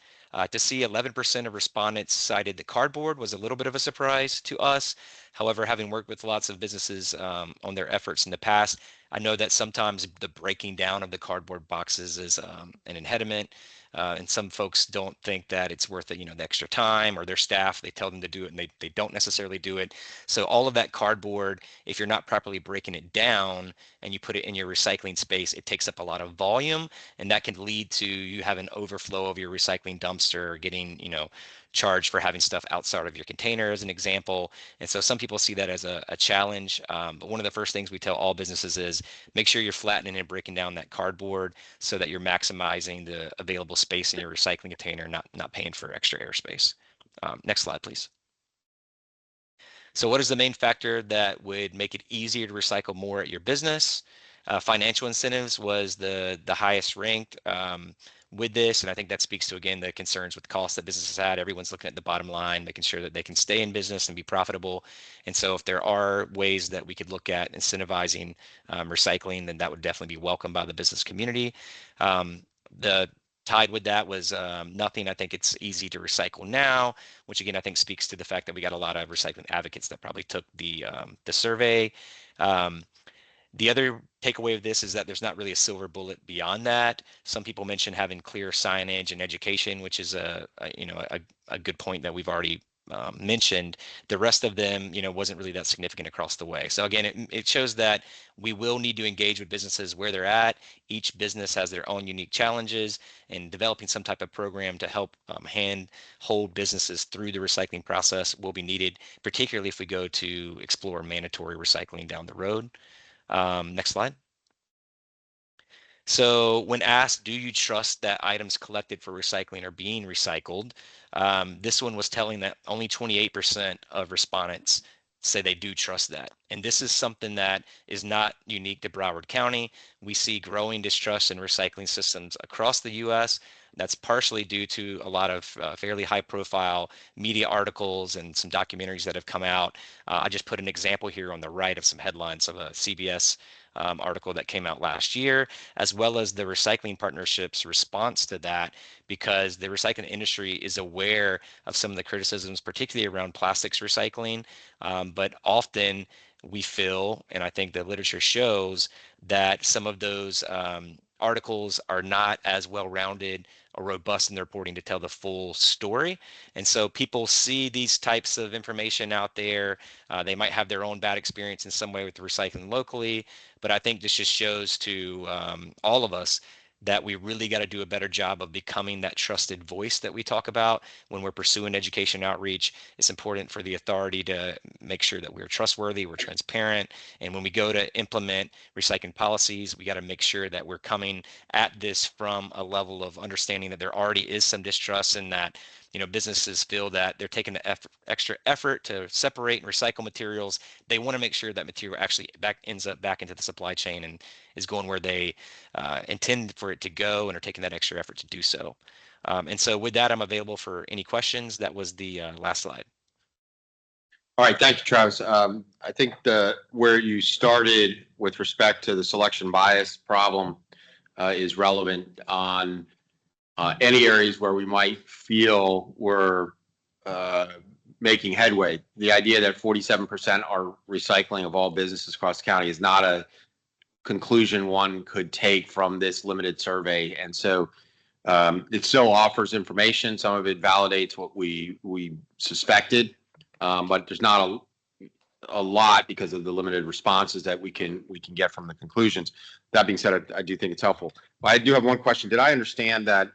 To see 11% of respondents cited the cardboard was a little bit of a surprise to us. However, having worked with lots of businesses on their efforts in the past, I know that sometimes the breaking down of the cardboard boxes is an impediment. And some folks don't think that it's worth it, you know, the extra time, or their staff, they tell them to do it and they don't necessarily do it. So all of that cardboard, if you're not properly breaking it down and you put it in your recycling space, it takes up a lot of volume, and that can lead to you have an overflow of your recycling dumpster, or getting, you know, charged for having stuff outside of your container, as an example. And so some people see that as a challenge. But one of the first things we tell all businesses is make sure you're flattening and breaking down that cardboard so that you're maximizing the available space in your recycling container, not paying for extra airspace. Next slide, please. So what is the main factor that would make it easier to recycle more at your business? Financial incentives was the highest ranked with this, and I think that speaks to, again, the concerns with costs that businesses had. Everyone's looking at the bottom line, making sure that they can stay in business and be profitable. And so if there are ways that we could look at incentivizing recycling, then that would definitely be welcomed by the business community. The tied with that was nothing. I think it's easy to recycle now, which again, I think speaks to the fact that we got a lot of recycling advocates that probably took the survey. The other takeaway of this is that there's not really a silver bullet beyond that. Some people mention having clear signage and education, which is a good point that we've already mentioned. The rest of them, you know, wasn't really that significant across the way. So again, it shows that we will need to engage with businesses where they're at. Each business has their own unique challenges, and developing some type of program to help hold businesses through the recycling process will be needed, particularly if we go to explore mandatory recycling down the road. Next slide. So when asked, do you trust that items collected for recycling are being recycled? This one was telling that only 28% of respondents say they do trust that. And this is something that is not unique to Broward County. We see growing distrust in recycling systems across the US. That's partially due to a lot of fairly high profile media articles and some documentaries that have come out. I just put an example here on the right of some headlines of a CBS article that came out last year, as well as the Recycling Partnership's response to that, because the recycling industry is aware of some of the criticisms, particularly around plastics recycling, but often we feel, and I think the literature shows, that some of those articles are not as well-rounded or robust in their reporting to tell the full story. And so people see these types of information out there. They might have their own bad experience in some way with recycling locally, but I think this just shows to all of us that we really got to do a better job of becoming that trusted voice that we talk about when we're pursuing education outreach. It's important for the authority to make sure that we're trustworthy, we're transparent, and when we go to implement recycling policies, we got to make sure that we're coming at this from a level of understanding that there already is some distrust, and that, you know, businesses feel that they're taking the extra effort to separate and recycle materials. They want to make sure that material actually ends up back into the supply chain and is going where they intend for it to go, and are taking that extra effort to do so. And so with that, I'm available for any questions. That was the last slide. All right, thank you, Travis. I think where you started with respect to the selection bias problem is relevant on any areas where we might feel we're making headway. The idea that 47% are recycling of all businesses across the county is not a conclusion one could take from this limited survey. And so It still offers information. Some of it validates what we suspected, but there's not a lot because of the limited responses that we can get from the conclusions. That being said, I do think it's helpful. I do have one question. Did I understand that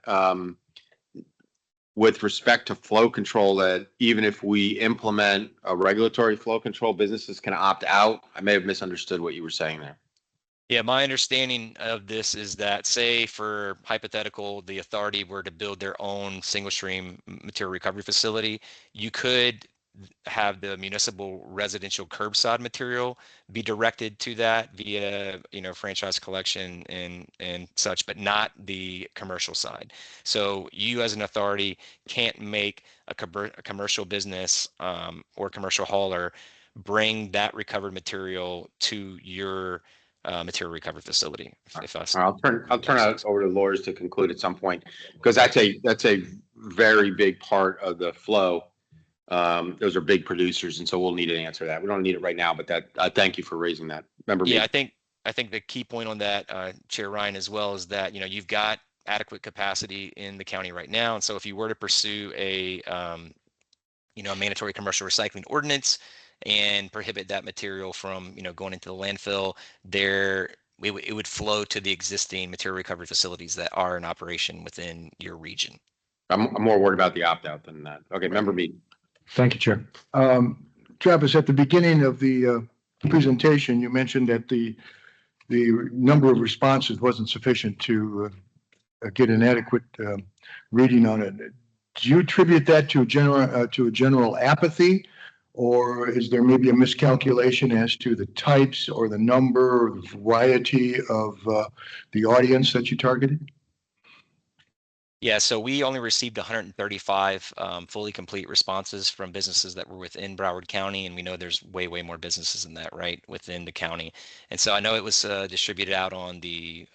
with respect to flow control, that even if we implement a regulatory flow control, businesses can opt out? I may have misunderstood what you were saying there. Yeah, my understanding of this is that, say, for hypothetical, the authority were to build their own single stream material recovery facility, you could have the municipal residential curbside material be directed to that via, franchise collection and such, but not the commercial side. So you as an authority can't make a commercial business or commercial hauler bring that recovered material to your material recovery facility. I'll turn it over to lawyers to conclude at some point, because that's a very big part of the flow. Those are big producers, and so we'll need to answer that. We don't need it right now, but thank you for raising that. Remember, yeah, I think the key point on that, Chair Ryan, as well, is that you've got adequate capacity in the county right now, and so if you were to pursue a mandatory commercial recycling ordinance and prohibit that material from going into the landfill, it would flow to the existing material recovery facilities that are in operation within your region. I'm more worried about the opt-out than that. Okay, Member Mead. Thank you, Chair. Travis, at the beginning of the presentation, you mentioned that the number of responses wasn't sufficient to get an adequate reading on it. Do you attribute that to a general apathy, or is there maybe a miscalculation as to the types or the number or the variety of the audience that you targeted? Yeah, so we only received 135 fully complete responses from businesses that were within Broward County, and we know there's way more businesses than that, right, within the county. And so I know it was distributed out on the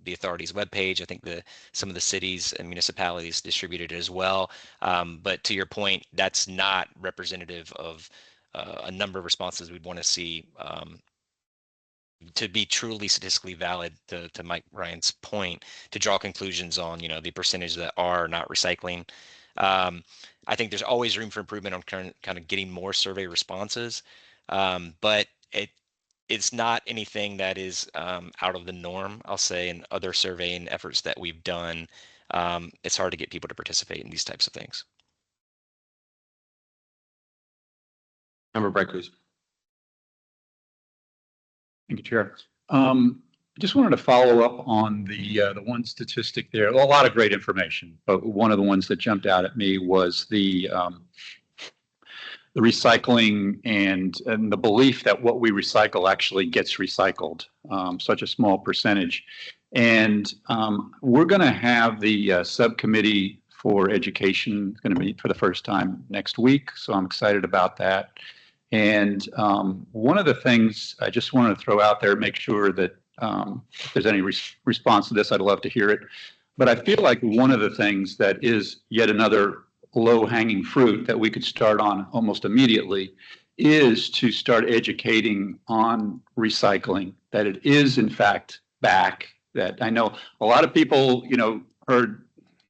authority's webpage. I think some of the cities and municipalities distributed it as well. But to your point, that's not representative of a number of responses we'd want to see to be truly statistically valid, to Mike Ryan's point, to draw conclusions on, the percentage that are not recycling. I think there's always room for improvement on kind of getting more survey responses, but it's not anything that is out of the norm, I'll say, in other surveying efforts that we've done. It's hard to get people to participate in these types of things. Member Bright Cruz. Thank you, Chair. Just wanted to follow up on the one statistic there. A lot of great information, but one of the ones that jumped out at me was the recycling and the belief that what we recycle actually gets recycled, such a small percentage. And we're going to have the subcommittee for education going to meet for the first time next week, so I'm excited about that. And one of the things I just wanted to throw out there, make sure that if there's any response to this, I'd love to hear it. But I feel like one of the things that is yet another low-hanging fruit that we could start on almost immediately is to start educating on recycling, that it is in fact back. That I know a lot of people, heard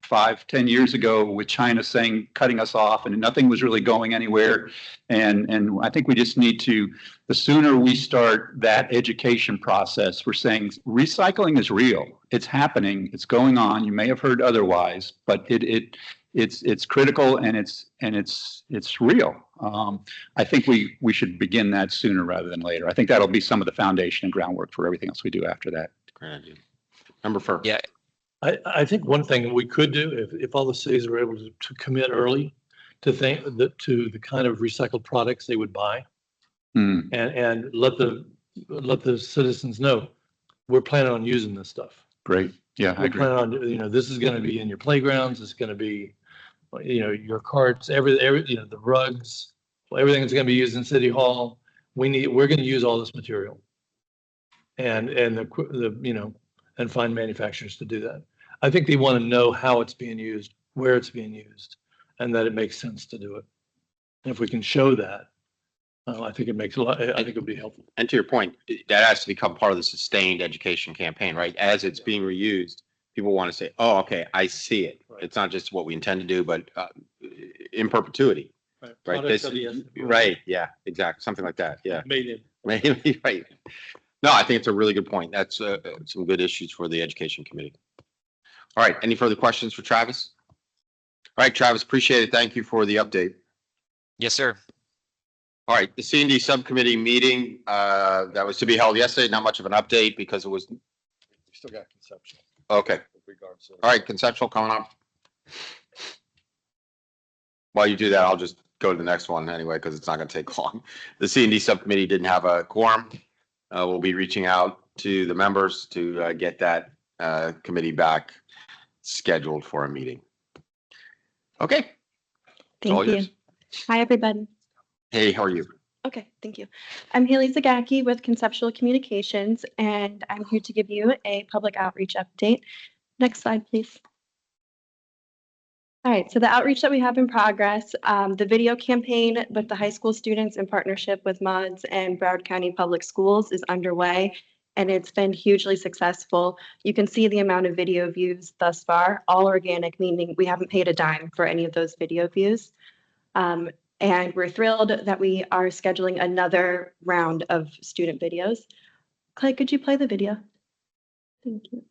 5-10 years ago with China saying cutting us off and nothing was really going anywhere. And I think we just need to, the sooner we start that education process, we're saying recycling is real. It's happening. It's going on. You may have heard otherwise, but it's critical and it's real. I think we should begin that sooner rather than later. I think that'll be some of the foundation and groundwork for everything else we do after that. Great idea. Member Furr. Yeah. I think one thing we could do, if all the cities were able to commit early to the kind of recycled products they would buy, and let the citizens know we're planning on using this stuff. Great. Yeah, I We're agree. planning on, this is going to be in your playgrounds. It's going to be, your carts, the rugs, everything that's going to be used in City Hall. We're going to use all this material, and and find manufacturers to do that. I think they want to know how it's being used, where it's being used, and that it makes sense to do it. And if we can show that, I think it makes a lot. I think it would be helpful. And to your point, that has to become part of the sustained education campaign, right? As it's being reused, people want to say, oh, okay, I see it. Right. It's not just what we intend to do, but in perpetuity. Right. Products This, of the essence. right. Yeah, exactly. Something like that. Yeah. Made in. Maybe, right. No, I think it's a really good point. That's some good issues for the education committee. All right. Any further questions for Travis? All right, Travis, appreciate it. Thank you for the update. Yes, sir. All right, the C&D subcommittee meeting that was to be held yesterday, not much of an update because it was, We still got conceptual okay. with regards to. All right, conceptual coming up. While you do that, I'll just go to the next one anyway, because it's not going to take long. The C&D subcommittee didn't have a quorum. We'll be reaching out to the members to get that committee back scheduled for a meeting. Okay. It's all Thank you. yours. Hi, everybody. Hey, how are you? Okay, thank you. I'm Haley Zagacki with Conceptual Communications, and I'm here to give you a public outreach update. Next slide, please. All right, so the outreach that we have in progress, the video campaign with the high school students in partnership with MUDS and Broward County Public Schools is underway, and it's been hugely successful. You can see the amount of video views thus far, all organic, meaning we haven't paid a dime for any of those video views. And we're thrilled that we are scheduling another round of student videos. Clay, could you play the video? Thank you.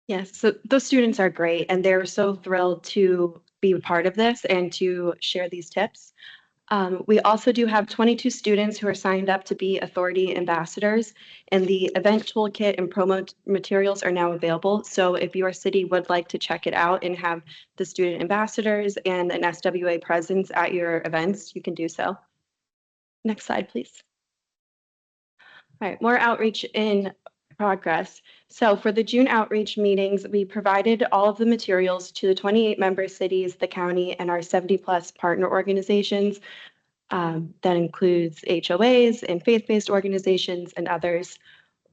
Yes, so those students are great, and they're so thrilled to be a part of this and to share these tips. We also do have 22 students who are signed up to be authority ambassadors, and the event toolkit and promo materials are now available. So if your city would like to check it out and have the student ambassadors and an SWA presence at your events, you can do so. Next slide, please. All right, more outreach in progress. So for the June outreach meetings, we provided all of the materials to the 28 member cities, the county, and our 70+ partner organizations. That includes HOAs and faith-based organizations and others.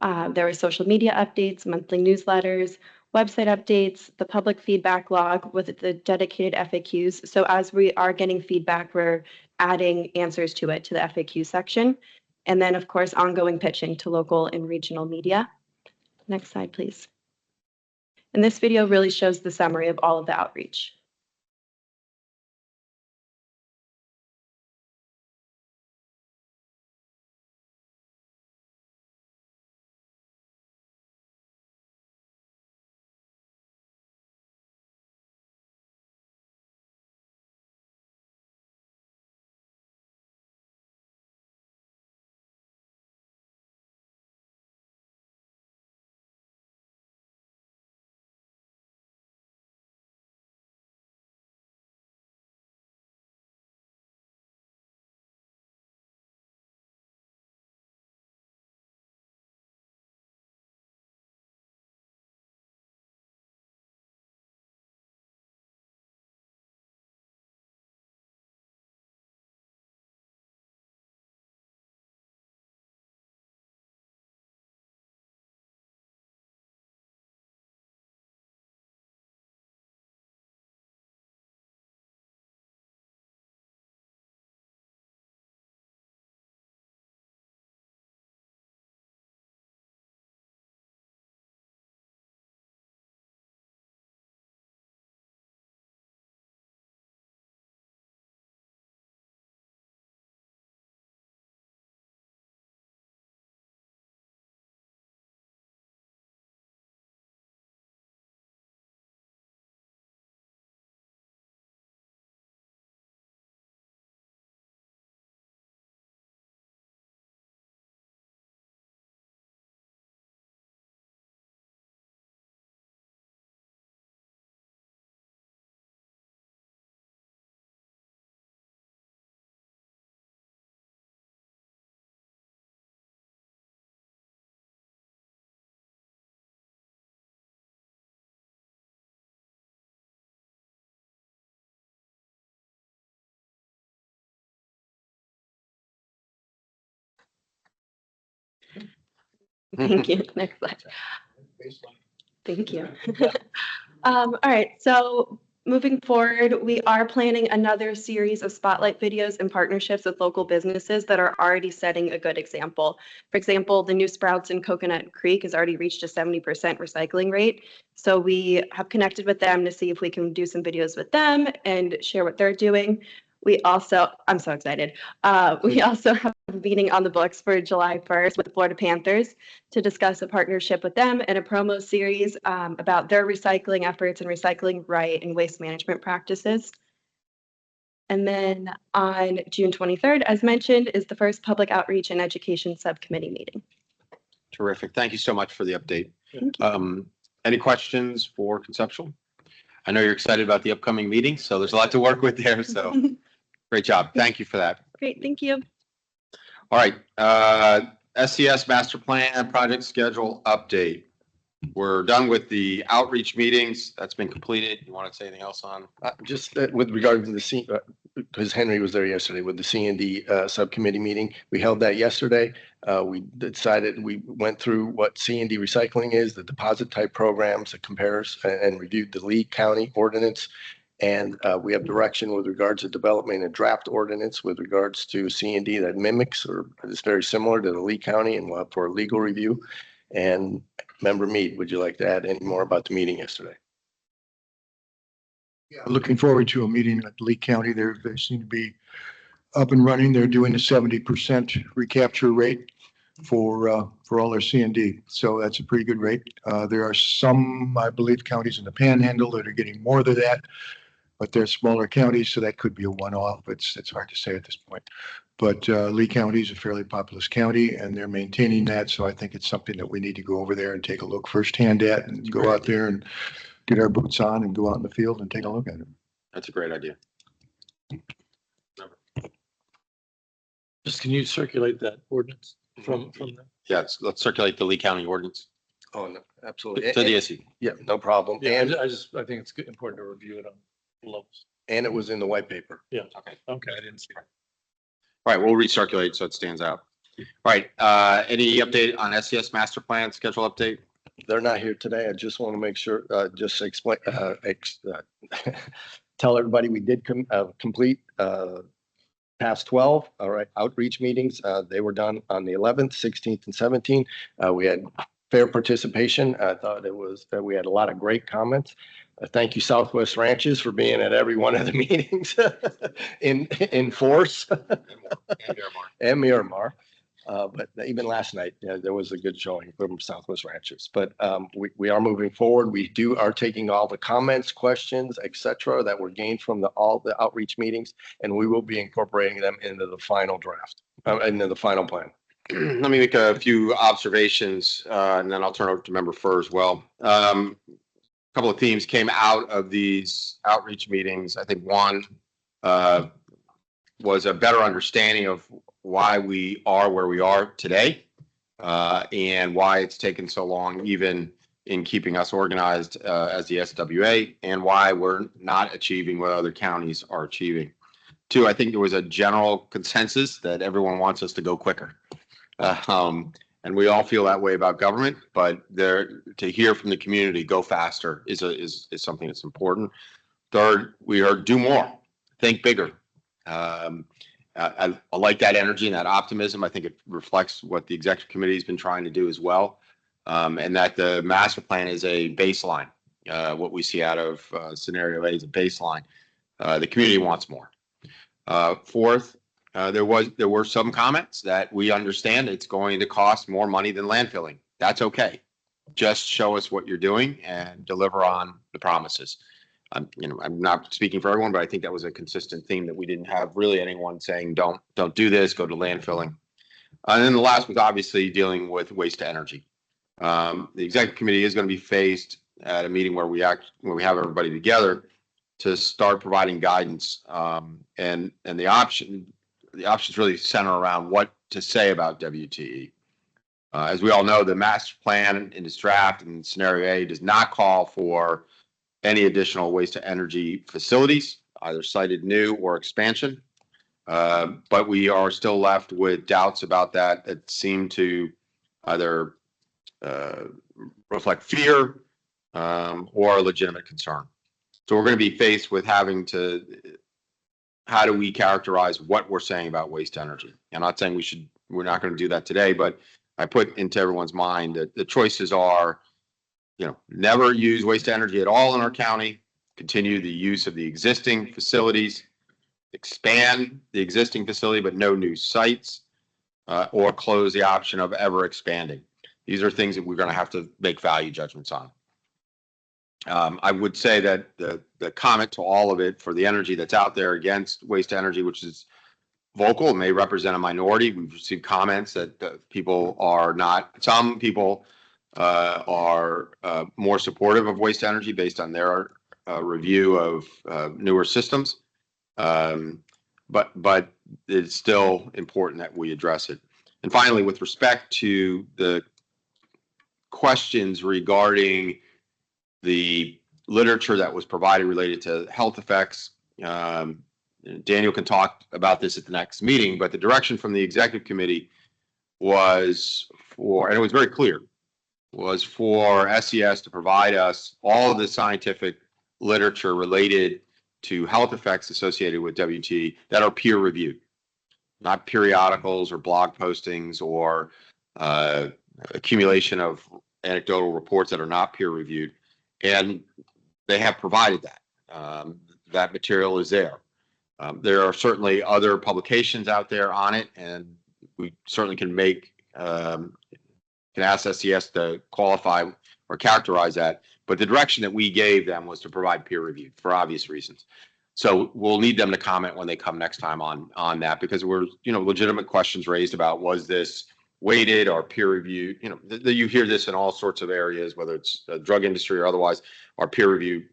There were social media updates, monthly newsletters, website updates, the public feedback log with the dedicated FAQs. So as we are getting feedback, we're adding answers to it to the FAQ section. And then, of course, ongoing pitching to local and regional media. Next slide, please. And this video really shows the summary of all of the outreach. Thank you. Next slide. Thank you. All right, so moving forward, we are planning another series of spotlight videos in partnerships with local businesses that are already setting a good example. For example, the new Sprouts in Coconut Creek has already reached a 70% recycling rate. So we have connected with them to see if we can do some videos with them and share what they're doing. We also, I'm so excited. We also have a meeting on the books for July 1st with the Florida Panthers to discuss a partnership with them and a promo series about their recycling efforts and recycling right and waste management practices. And then on June 23rd, as mentioned, is the first public outreach and education subcommittee meeting. Terrific. Thank you so much for the update. Thank you. Any questions for Conceptual? I know you're excited about the upcoming meeting, so there's a lot to work with there. So great job. Thank you for that. Great, thank you. All right. SCS Master Plan Project Schedule Update. We're done with the outreach meetings. That's been completed. You want to say anything else on? Just with regard to the because Henry was there yesterday with the C&D subcommittee meeting. We held that yesterday. We decided, we went through what C&D recycling is, the deposit type programs, the compares, and reviewed the Lee County ordinance. And we have direction with regards to developing a draft ordinance with regards to C&D that mimics or is very similar to the Lee County, and we'll have for a legal review. And Member Mead, would you like to add any more about the meeting yesterday? Yeah, looking forward to a meeting at Lee County. They seem to be up and running. They're doing a 70% recapture rate for all their C&D. So that's a pretty good rate. There are some, I believe, counties in the Panhandle that are getting more than that, but they're smaller counties, so that could be a one-off. It's hard to say at this point. But Lee County is a fairly populous county, and they're maintaining that. So I think it's something that we need to go over there and take a look firsthand at, and go out there and get our boots on and go out in the field and take a look at it. That's a great idea. Just can you circulate that ordinance from there? Yeah, let's circulate the Lee County ordinance Oh, no, absolutely. to the SE. Yeah, no problem. Yeah, And, I think it's important to review it on levels. and it was in the white paper. Okay. Okay, I didn't see it. All right, we'll recirculate so it stands out. All right, any update on SCS master plan schedule update? They're not here today. I just want to make sure, just explain, tell everybody we did complete past 12, all right, outreach meetings. They were done on the 11th, 16th, and 17th. We had fair participation. I thought we had a lot of great comments. Thank you, Southwest Ranches, for being at every one of the meetings in force. And Miramar. But even last night, there was a good showing from Southwest Ranchers. But we are moving forward. We are taking all the comments, questions, et cetera, that were gained from all the outreach meetings, and we will be incorporating them into the final draft, into the final plan. Let me make a few observations, and then I'll turn it over to Member Furr as well. A couple of themes came out of these outreach meetings. I think one was a better understanding of why we are where we are today, and why it's taken so long, even in keeping us organized as the SWA, and why we're not achieving what other counties are achieving. Two, I think there was a general consensus that everyone wants us to go quicker. And we all feel that way about government, but to hear from the community, go faster is something that's important. Third, we are do more, think bigger. I like that energy and that optimism. I think it reflects what the executive committee has been trying to do as well. And that the master plan is a baseline. What we see out of scenario A is a baseline. The community wants more. Fourth, there were some comments that we understand it's going to cost more money than landfilling. That's okay. Just show us what you're doing and deliver on the promises. I'm not speaking for everyone, but I think that was a consistent theme, that we didn't have really anyone saying, don't do this, go to landfilling. And then the last was obviously dealing with waste to energy. The executive committee is going to be faced at a meeting where we have everybody together to start providing guidance. And the options really center around what to say about WTE. As we all know, the master plan in its draft and scenario A does not call for any additional waste to energy facilities, either sited new or expansion. But we are still left with doubts about that seem to either reflect fear or a legitimate concern. So we're going to be faced with having to, how do we characterize what we're saying about waste energy? I'm not saying we're not going to do that today, but I put into everyone's mind that the choices are, never use waste energy at all in our county, continue the use of the existing facilities, expand the existing facility, but no new sites, or close the option of ever expanding. These are things that we're going to have to make value judgments on. I would say that the comment to all of it for the energy that's out there against waste energy, which is vocal, may represent a minority. We've received comments that some people are more supportive of waste energy based on their review of newer systems. But it's still important that we address it. And finally, with respect to the questions regarding the literature that was provided related to health effects, Daniel can talk about this at the next meeting, but the direction from the executive committee was for, and it was very clear, was for SES to provide us all of the scientific literature related to health effects associated with WT that are peer reviewed, not periodicals or blog postings or accumulation of anecdotal reports that are not peer reviewed. And they have provided that. That material is there. There are certainly other publications out there on it, and we certainly can ask SES to qualify or characterize that. But the direction that we gave them was to provide peer review for obvious reasons. So we'll need them to comment when they come next time on that, because there were legitimate questions raised about, was this weighted or peer reviewed? You hear this in all sorts of areas, whether it's the drug industry or otherwise, are peer reviewed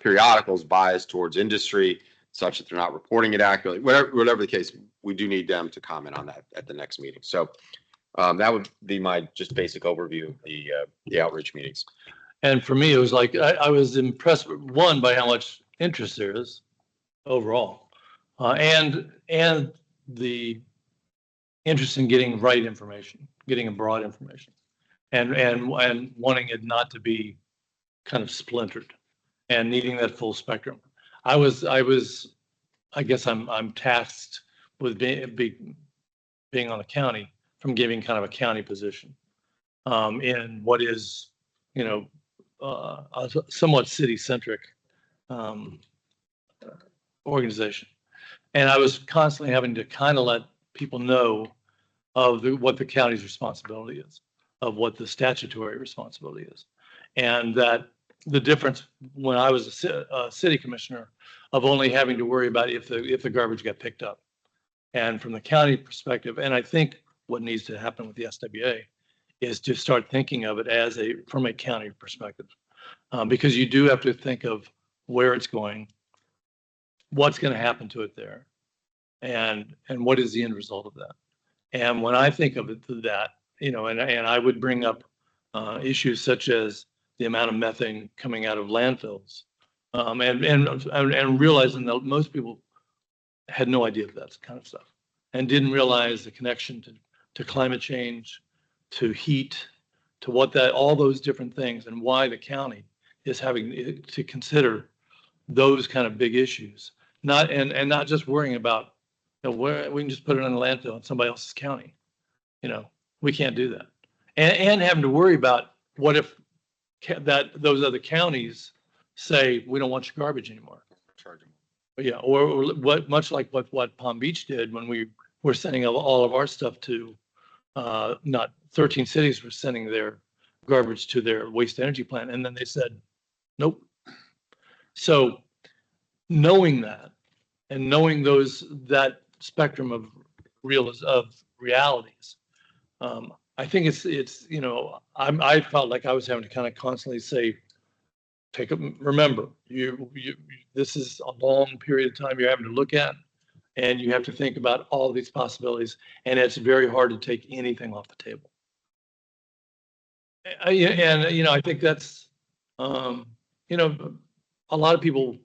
periodicals biased towards industry such that they're not reporting it accurately. Whatever the case, we do need them to comment on that at the next meeting. So that would be my just basic overview of the outreach meetings. And for me, it was like, I was impressed, one, by how much interest there is overall, and the interest in getting right information, getting a broad information, and wanting it not to be kind of splintered and needing that full spectrum. I guess I'm tasked with being on the county, from giving kind of a county position in what is, a somewhat city-centric organization. And I was constantly having to kind of let people know of what the county's responsibility is, of what the statutory responsibility is. And that the difference when I was a city commissioner of only having to worry about if the garbage got picked up. And from the county perspective, and I think what needs to happen with the SWA is to start thinking of it from a county perspective, because you do have to think of where it's going, what's going to happen to it there, and what is the end result of that. And when I think of it that, and I would bring up issues such as the amount of methane coming out of landfills, and realizing that most people had no idea of that kind of stuff and didn't realize the connection to climate change, to heat, to all those different things, and why the county is having to consider those kind of big issues. Not just worrying about where we can just put it in a landfill in somebody else's county. We can't do that. And having to worry about what if those other counties say, we don't want your garbage anymore. Charge them. Yeah, or much like what Palm Beach did when we were sending all of our stuff to, not 13 cities were sending their garbage to their waste energy plant, and then they said, nope. So knowing that, and knowing that spectrum of realities, I think it's I felt like I was having to kind of constantly say, remember, this is a long period of time you're having to look at, and you have to think about all these possibilities, and it's very hard to take anything off the table. And I think that's a lot of people,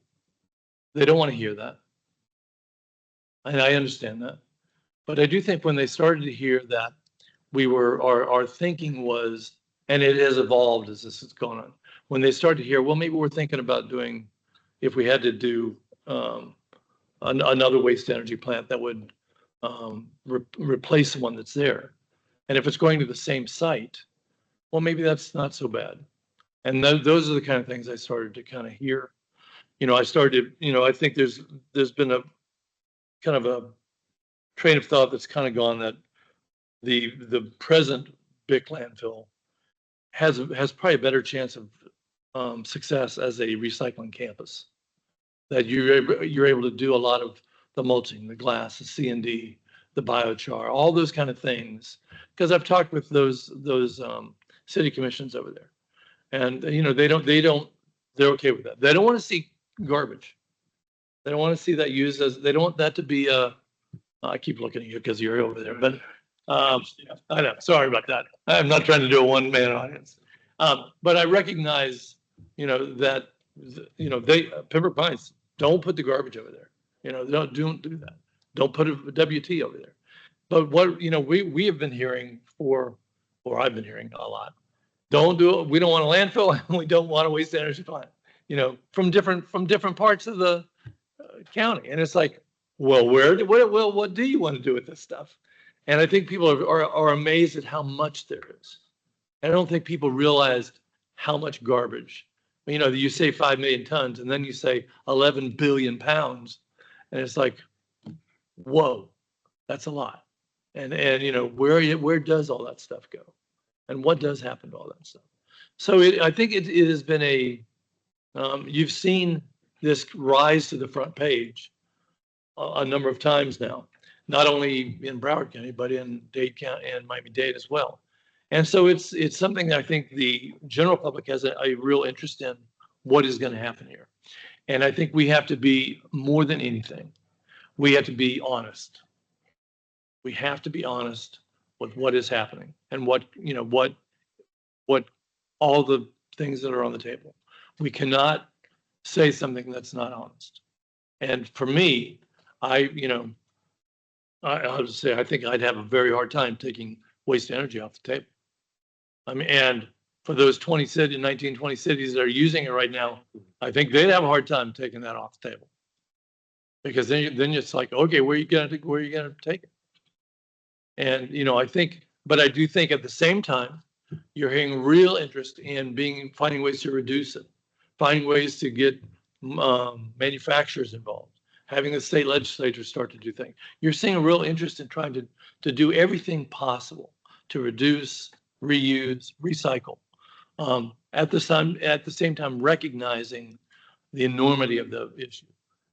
they don't want to hear that, and I understand that, but I do think when they started to hear that our thinking was, and it has evolved as this has gone on. When they started to hear, well, maybe we're thinking about doing, if we had to do another waste energy plant that would replace the one that's there. And if it's going to the same site, well, maybe that's not so bad. And those are the kind of things I started to kind of hear. I started, I think there's been a kind of a train of thought that's kind of gone that the present BIC landfill has probably a better chance of success as a recycling campus. That you're able to do a lot of the mulching, the glass, the C&D, the biochar, all those kind of things. Because I've talked with those city commissions over there, and they're okay with that. They don't want to see garbage. They don't want to see that used as. They don't want that to be I keep looking at you because you're over there, but I know. Sorry about that. I'm not trying to do a one-man audience, but I recognize, that Pembroke Pines, don't put the garbage over there. Don't do that. Don't put a WT over there. But what we have been hearing or I've been hearing a lot. Don't do it. We don't want a landfill, and we don't want a waste energy plant. From different parts of the county, and it's like, well, what do you want to do with this stuff? And I think people are amazed at how much there is. And I don't think people realized how much garbage. You say 5 million tons, and then you say 11 billion pounds, and it's like, whoa, that's a lot. And where does all that stuff go, and what does happen to all that stuff? So I think it has been you've seen this rise to the front page a number of times now, not only in Broward County, but in Dade County and Miami-Dade as well. And so it's something that I think the general public has a real interest in what is going to happen here. And I think we have to be, more than anything, we have to be honest. We have to be honest with what is happening and what all the things that are on the table. We cannot say something that's not honest. And for me, I'll just say, I think I'd have a very hard time taking waste energy off the table. And for those 19, 20 cities that are using it right now, I think they'd have a hard time taking that off the table. Because then it's like, okay, where are you gonna take it? And but I do think at the same time, you're hearing real interest in finding ways to reduce it, finding ways to get manufacturers involved, having the state legislature start to do things. You're seeing a real interest in trying to do everything possible to reduce, reuse, recycle. At the same time, recognizing the enormity of the issue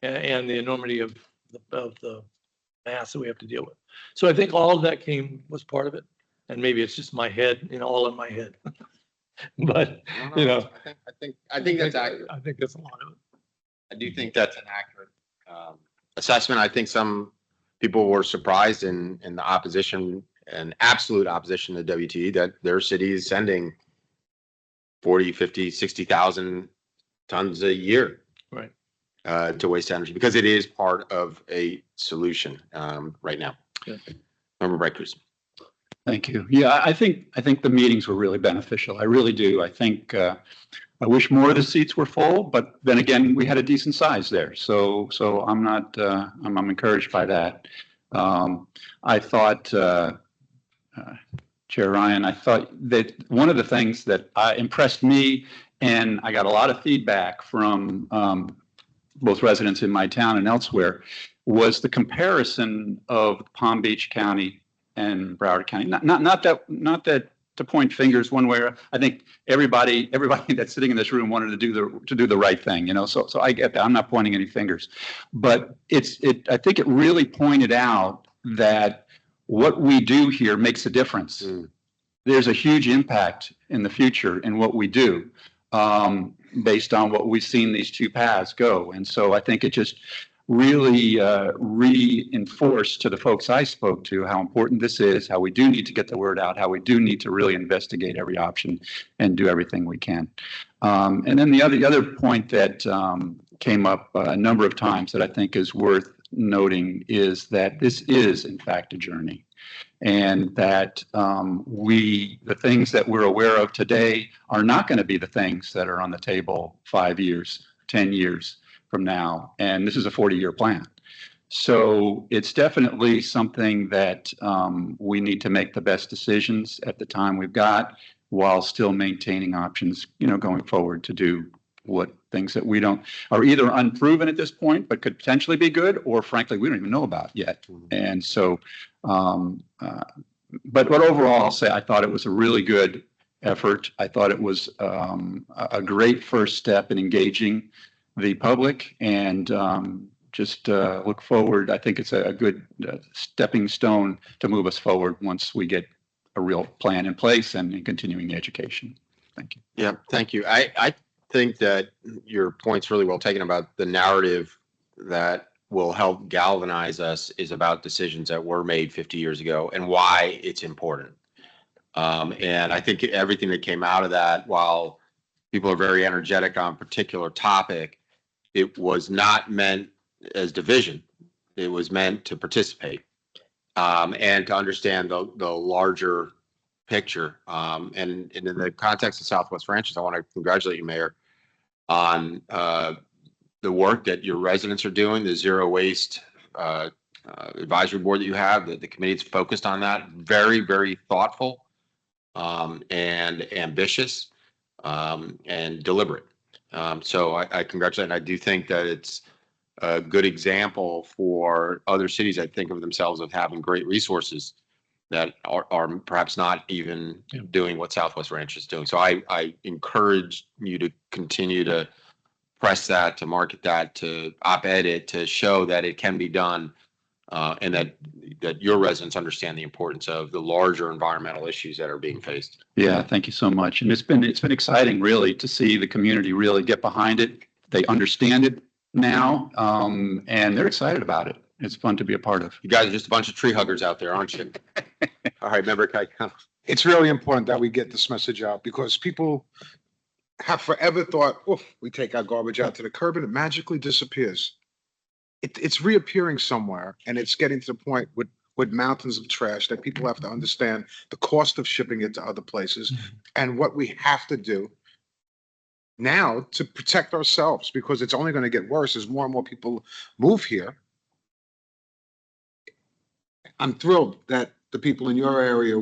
and the enormity of the mass that we have to deal with. So I think all of that was part of it, and maybe it's just my head, all in my head. But I think that's accurate. I think that's a lot of it. I do think that's an accurate assessment. I think some people were surprised in the opposition and absolute opposition to WTE that their city is sending 40, 50, 60,000 tons a year right to waste energy, because it is part of a solution right now. Yeah. Member Bright Cruz. Thank you. Yeah, I think the meetings were really beneficial. I really do. I think I wish more of the seats were full, but then again, we had a decent size there. So I'm not. I'm encouraged by that. I thought, Chair Ryan, I thought that one of the things that impressed me, and I got a lot of feedback from both residents in my town and elsewhere, was the comparison of Palm Beach County and Broward County. Not that to point fingers one way. I think everybody that's sitting in this room wanted to do the right thing, So I get that. I'm not pointing any fingers, but I think it really pointed out that what we do here makes a difference. There's a huge impact in the future in what we do, based on what we've seen these two paths go. And so I think it just really reinforced to the folks I spoke to how important this is, how we do need to get the word out, how we do need to really investigate every option and do everything we can. And then the other point that came up a number of times that I think is worth noting is that this is in fact a journey. And that the things that we're aware of today are not going to be the things that are on the table 5 years, 10 years from now. And this is a 40-year plan. So it's definitely something that we need to make the best decisions at the time we've got, while still maintaining options, going forward to do what things that we don't are either unproven at this point, but could potentially be good, or frankly, we don't even know about yet. And so, but overall, I'll say I thought it was a really good effort. I thought it was a great first step in engaging the public, and just look forward. I think it's a good stepping stone to move us forward once we get a real plan in place and in continuing education. Thank you. Yeah, thank you. I think that your point's really well taken about the narrative that will help galvanize us is about decisions that were made 50 years ago and why it's important. And I think everything that came out of that, while people are very energetic on a particular topic, it was not meant as division. It was meant to participate and to understand the larger picture. And in the context of Southwest Ranches, I want to congratulate you, Mayor, on the work that your residents are doing, the zero waste advisory board that you have, that the committee's focused on that. Very, very thoughtful and ambitious and deliberate. So I congratulate, and I do think that it's a good example for other cities that think of themselves as having great resources that are perhaps not even doing what Southwest Ranch is doing. So I encourage you to continue to press that, to market that, to op-ed it, to show that it can be done, and that your residents understand the importance of the larger environmental issues that are being faced. Yeah, thank you so much. And it's been exciting, really, to see the community really get behind it. They understand it now, and they're excited about it. It's fun to be a part of. You guys are just a bunch of tree huggers out there, aren't you? All right, Member Kaikan. It's really important that we get this message out, because people have forever thought, oh, we take our garbage out to the curb and it magically disappears. It's reappearing somewhere, and it's getting to the point with mountains of trash that people have to understand the cost of shipping it to other places and what we have to do now to protect ourselves, because it's only going to get worse as more and more people move here. I'm thrilled that the people in your area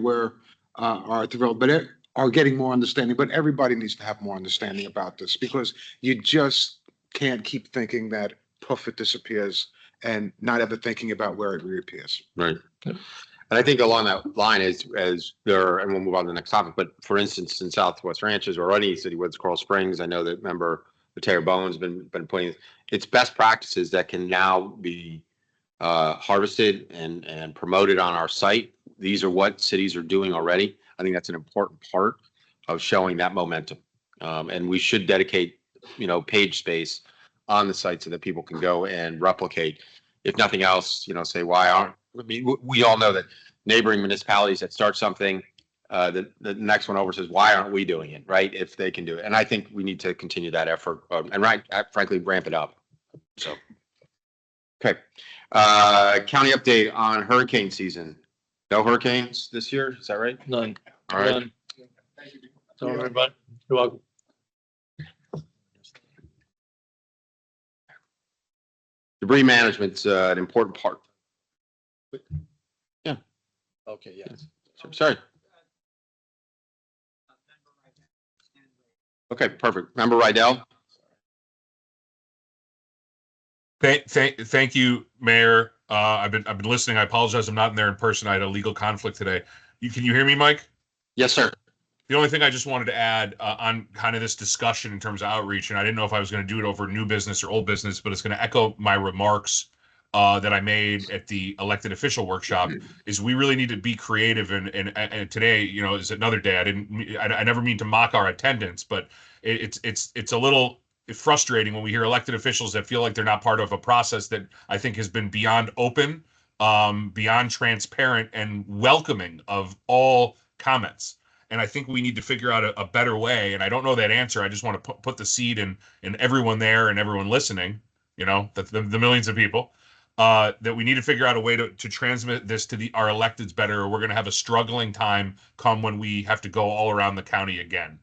are thrilled, but are getting more understanding. But everybody needs to have more understanding about this, because you just can't keep thinking that poof, it disappears, and not ever thinking about where it reappears. Right. And I think along that line and we'll move on to the next topic, but for instance, in Southwest Ranches or any city, whether it's Coral Springs, I know that Member Mateo Bowen's been putting, it's best practices that can now be harvested and promoted on our site. These are what cities are doing already. I think that's an important part of showing that momentum. And we should dedicate, page space on the site so that people can go and replicate. If nothing else, say, why aren't, we all know that neighboring municipalities that start something, the next one over says, why aren't we doing it, right? If they can do it. And I think we need to continue that effort and frankly, ramp it up. So, okay. County update on hurricane season. No hurricanes this year, is that right? None. All right. None. So everybody, you're welcome. Debris management's an important part. Yeah. Okay, yes. Sorry. Okay, perfect. Member Rydell? Thank you, Mayor. I've been listening. I apologize. I'm not in there in person. I had a legal conflict today. Can you hear me, Mike? Yes, sir. The only thing I just wanted to add on kind of this discussion in terms of outreach, and I didn't know if I was going to do it over new business or old business, but it's going to echo my remarks that I made at the elected official workshop, is we really need to be creative. And today, is another day. I never mean to mock our attendance, but it's a little frustrating when we hear elected officials that feel like they're not part of a process that I think has been beyond open, beyond transparent, and welcoming of all comments. And I think we need to figure out a better way. And I don't know that answer. I just want to put the seed in everyone there and everyone listening, the millions of people, that we need to figure out a way to transmit this to our electeds better, or we're going to have a struggling time come when we have to go all around the county again.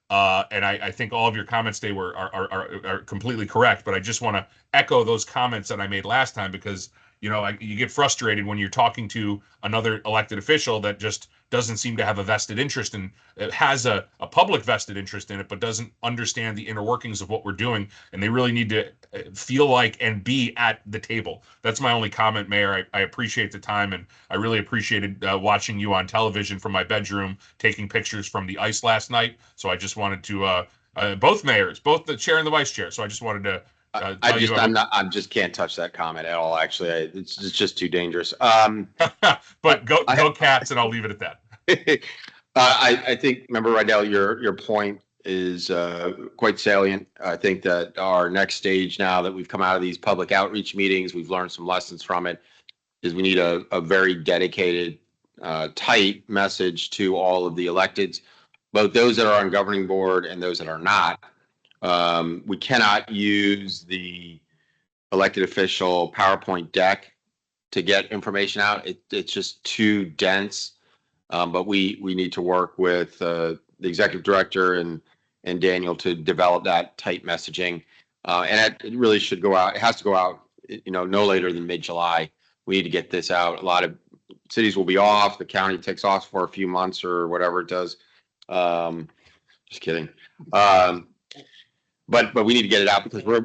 And I think all of your comments today are completely correct, but I just want to echo those comments that I made last time, because you get frustrated when you're talking to another elected official that just doesn't seem to have a vested interest in it, has a public vested interest in it, but doesn't understand the inner workings of what we're doing. And they really need to feel like and be at the table. That's my only comment, Mayor. I appreciate the time, and I really appreciated watching you on television from my bedroom, taking pictures from the ice last night. So I just wanted to, both mayors, both the chair and the vice chair. So I just wanted to I just can't touch that comment at all. Actually, it's just too dangerous. But go Cats, and I'll leave it at that. I think, Member Rydell, your point is quite salient. I think that our next stage, now that we've come out of these public outreach meetings, we've learned some lessons from it, is we need a very dedicated, tight message to all of the electeds, both those that are on governing board and those that are not. We cannot use the elected official PowerPoint deck to get information out. It's just too dense. But we need to work with the executive director and Daniel to develop that tight messaging. And it really should go out. It has to go out, no later than mid-July. We need to get this out. A lot of cities will be off. The county takes off for a few months or whatever it does. Just kidding. But we need to get it out, because we're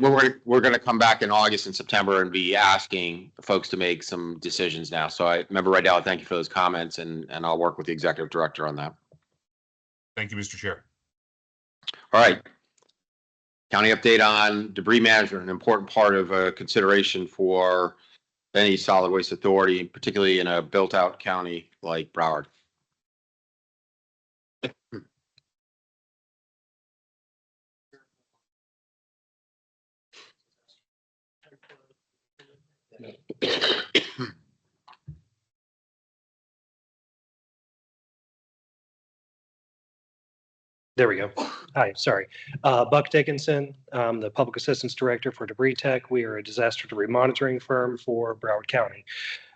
going to come back in August and September and be asking folks to make some decisions now. So Member Rydell, thank you for those comments, and I'll work with the executive director on that. Thank you, Mr. Chair. All right. County update on debris management, an important part of consideration for any solid waste authority, particularly in a built-out county like Broward. There we go. Hi, sorry. Buck Dickinson, the Public Assistance Director for Debris Tech. We are a disaster debris monitoring firm for Broward County.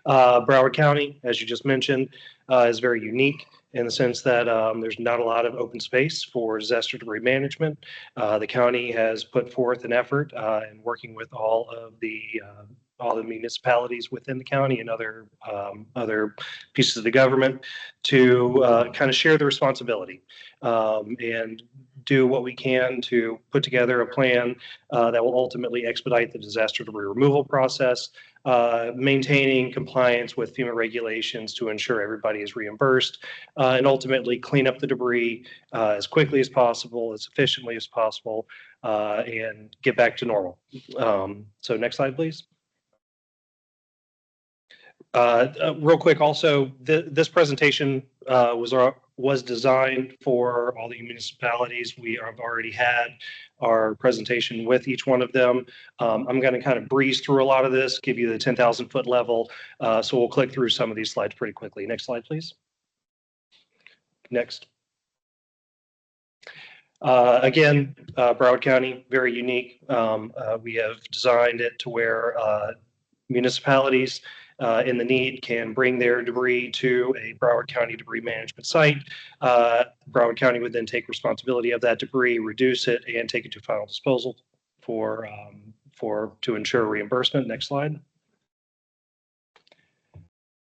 Broward County, as you just mentioned, is very unique in the sense that there's not a lot of open space for disaster debris management. The county has put forth an effort in working with all the municipalities within the county and other pieces of the government to kind of share the responsibility and do what we can to put together a plan that will ultimately expedite the disaster debris removal process, maintaining compliance with FEMA regulations to ensure everybody is reimbursed, and ultimately clean up the debris as quickly as possible, as efficiently as possible, and get back to normal. So next slide, please. Real quick, also, this presentation was designed for all the municipalities. We have already had our presentation with each one of them. I'm going to kind of breeze through a lot of this, give you the 10,000 foot level. So we'll click through some of these slides pretty quickly. Next slide, please. Next. Again, Broward County, very unique. We have designed it to where municipalities in the need can bring their debris to a Broward County debris management site. Broward County would then take responsibility of that debris, reduce it, and take it to final disposal to ensure reimbursement. Next slide.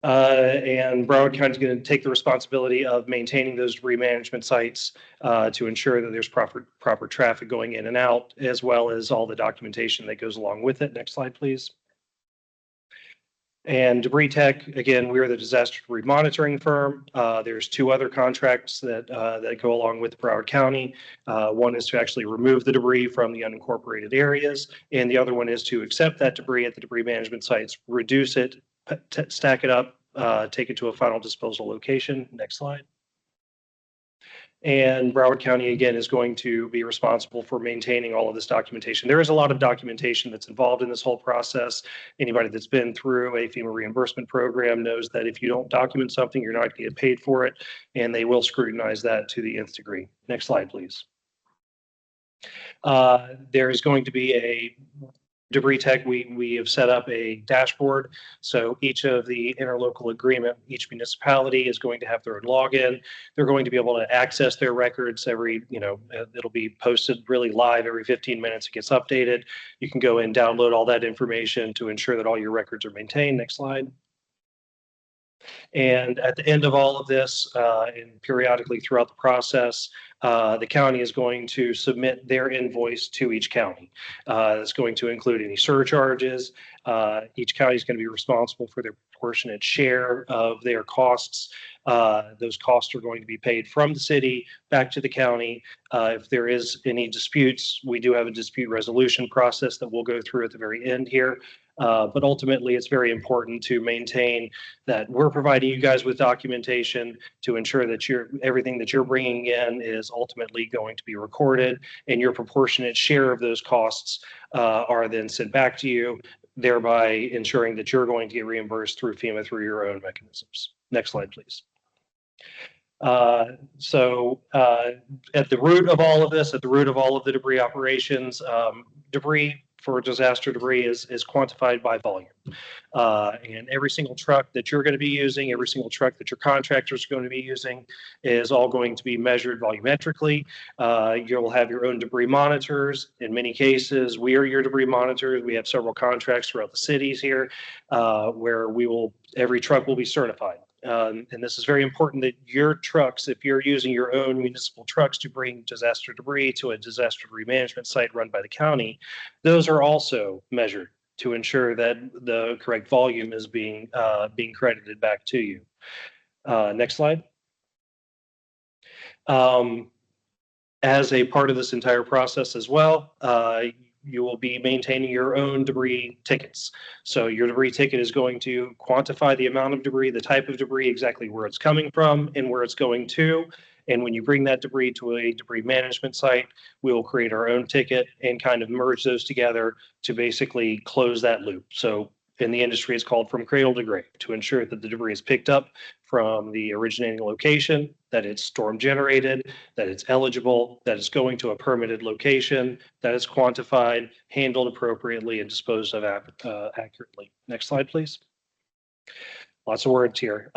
And Broward County is going to take the responsibility of maintaining those debris management sites to ensure that there's proper traffic going in and out, as well as all the documentation that goes along with it. Next slide, please. And Debris Tech, again, we are the disaster debris monitoring firm. There's two other contracts that go along with Broward County. One is to actually remove the debris from the unincorporated areas, and the other one is to accept that debris at the debris management sites, reduce it, stack it up, take it to a final disposal location. Next slide. And Broward County, again, is going to be responsible for maintaining all of this documentation. There is a lot of documentation that's involved in this whole process. Anybody that's been through a FEMA reimbursement program knows that if you don't document something, you're not going to get paid for it, and they will scrutinize that to the nth degree. Next slide, please. There is going to be a Debris Tech, we have set up a dashboard. So each of the interlocal agreement, each municipality is going to have their own login. They're going to be able to access their records every, it'll be posted really live every 15 minutes. It gets updated. You can go and download all that information to ensure that all your records are maintained. Next slide. And at the end of all of this, and periodically throughout the process, the county is going to submit their invoice to each county. It's going to include any surcharges. Each county is going to be responsible for their proportionate share of their costs. Those costs are going to be paid from the city back to the county. If there is any disputes, we do have a dispute resolution process that we'll go through at the very end here. But ultimately, it's very important to maintain that we're providing you guys with documentation to ensure that everything that you're bringing in is ultimately going to be recorded, and your proportionate share of those costs are then sent back to you, thereby ensuring that you're going to get reimbursed through FEMA through your own mechanisms. Next slide, please. So at the root of all of this, at the root of all of the debris operations, debris for disaster debris is quantified by volume. And every single truck that you're going to be using, every single truck that your contractors are going to be using is all going to be measured volumetrically. You'll have your own debris monitors. In many cases, we are your debris monitors. We have several contracts throughout the cities here where every truck will be certified. And this is very important that your trucks, if you're using your own municipal trucks to bring disaster debris to a disaster debris management site run by the county, those are also measured to ensure that the correct volume is being credited back to you. Next slide. As a part of this entire process as well, you will be maintaining your own debris tickets. So your debris ticket is going to quantify the amount of debris, the type of debris, exactly where it's coming from and where it's going to. And when you bring that debris to a debris management site, we will create our own ticket and kind of merge those together to basically close that loop. So in the industry, it's called from cradle to grave, to ensure that the debris is picked up from the originating location, that it's storm generated, that it's eligible, that it's going to a permitted location, that it's quantified, handled appropriately, and disposed of accurately. Next slide, please. Lots of words here.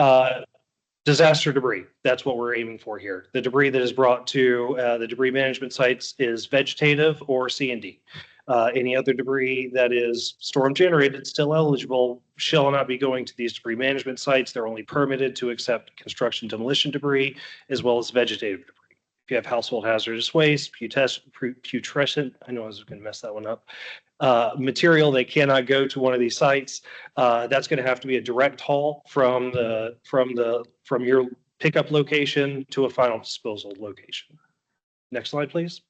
Disaster debris, that's what we're aiming for here. The debris that is brought to the debris management sites is vegetative or C&D. Any other debris that is storm generated, still eligible, shall not be going to these debris management sites. They're only permitted to accept construction demolition debris as well as vegetative debris. If you have household hazardous waste, putrescent, I know I was going to mess that one up, material that cannot go to one of these sites, that's going to have to be a direct haul from your pickup location to a final disposal location. Next slide, please.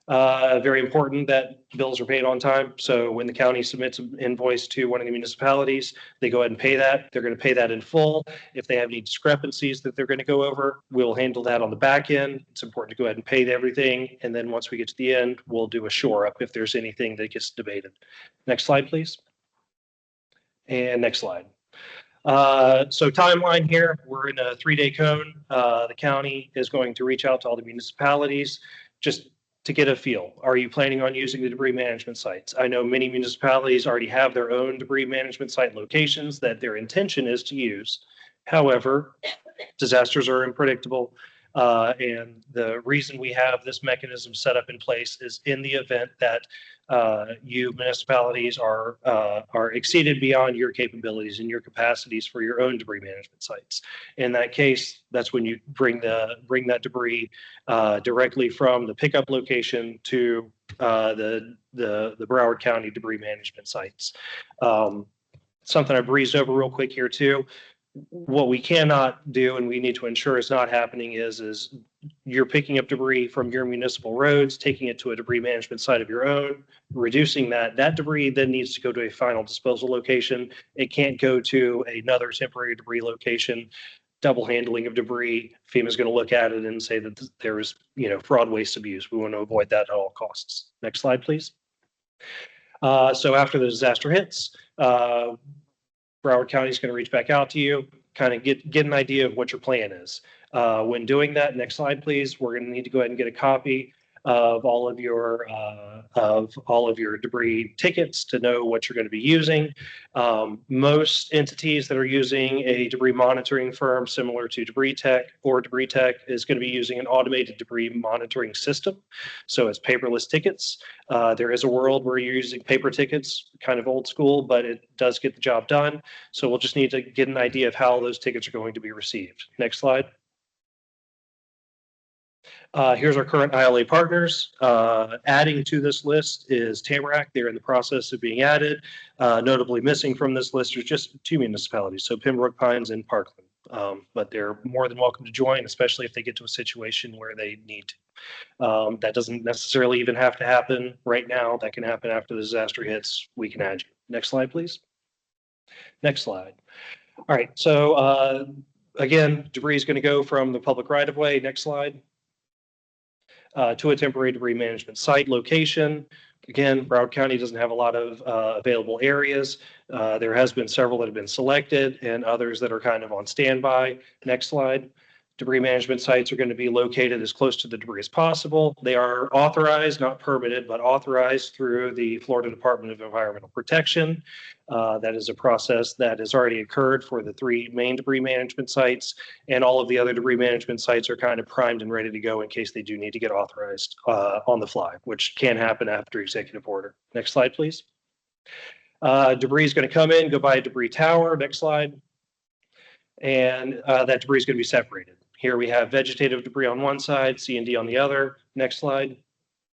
Very important that bills are paid on time. So when the county submits an invoice to one of the municipalities, they go ahead and pay that. They're going to pay that in full. If they have any discrepancies that they're going to go over, we'll handle that on the back end. It's important to go ahead and pay everything. And then once we get to the end, we'll do a shore up if there's anything that gets debated. Next slide, please. And next slide. So timeline here, we're in a 3-day cone. The county is going to reach out to all the municipalities just to get a feel. Are you planning on using the debris management sites? I know many municipalities already have their own debris management site locations that their intention is to use. However, disasters are unpredictable. And the reason we have this mechanism set up in place is in the event that you municipalities are exceeded beyond your capabilities and your capacities for your own debris management sites. In that case, that's when you bring that debris directly from the pickup location to the Broward County debris management sites. Something I breezed over real quick here too. What we cannot do and we need to ensure is not happening is you're picking up debris from your municipal roads, taking it to a debris management site of your own, reducing that debris then needs to go to a final disposal location. It can't go to another temporary debris location. Double handling of debris. FEMA is going to look at it and say that there is, fraud, waste, abuse. We want to avoid that at all costs. Next slide, please. So after the disaster hits, Broward County is going to reach back out to you, kind of get an idea of what your plan is. When doing that, next slide, please, we're going to need to go ahead and get a copy of all of your debris tickets to know what you're going to be using. Most entities that are using a debris monitoring firm similar to Debris Tech or Debris Tech is going to be using an automated debris monitoring system. So it's paperless tickets. There is a world where you're using paper tickets, kind of old school, but it does get the job done. So we'll just need to get an idea of how those tickets are going to be received. Next slide. Here's our current ILA partners. Adding to this list is Tamarack. They're in the process of being added. Notably missing from this list are just 2 municipalities, so Pembroke Pines and Parkland. But they're more than welcome to join, especially if they get to a situation where they need to. That doesn't necessarily even have to happen right now. That can happen after the disaster hits. We can add you. Next slide, please. Next slide. All right, so again, debris is going to go from the public right-of-way. Next slide. To a temporary debris management site location. Again, Broward County doesn't have a lot of available areas. There has been several that have been selected and others that are kind of on standby. Next slide. Debris management sites are going to be located as close to the debris as possible. They are authorized, not permitted, but authorized through the Florida Department of Environmental Protection. That is a process that has already occurred for the 3 main debris management sites, and all of the other debris management sites are kind of primed and ready to go in case they do need to get authorized on the fly, which can happen after executive order. Next slide, please. Debris is going to come in, go by a debris tower. Next slide. And that debris is going to be separated. Here we have vegetative debris on one side, C&D on the other. Next slide.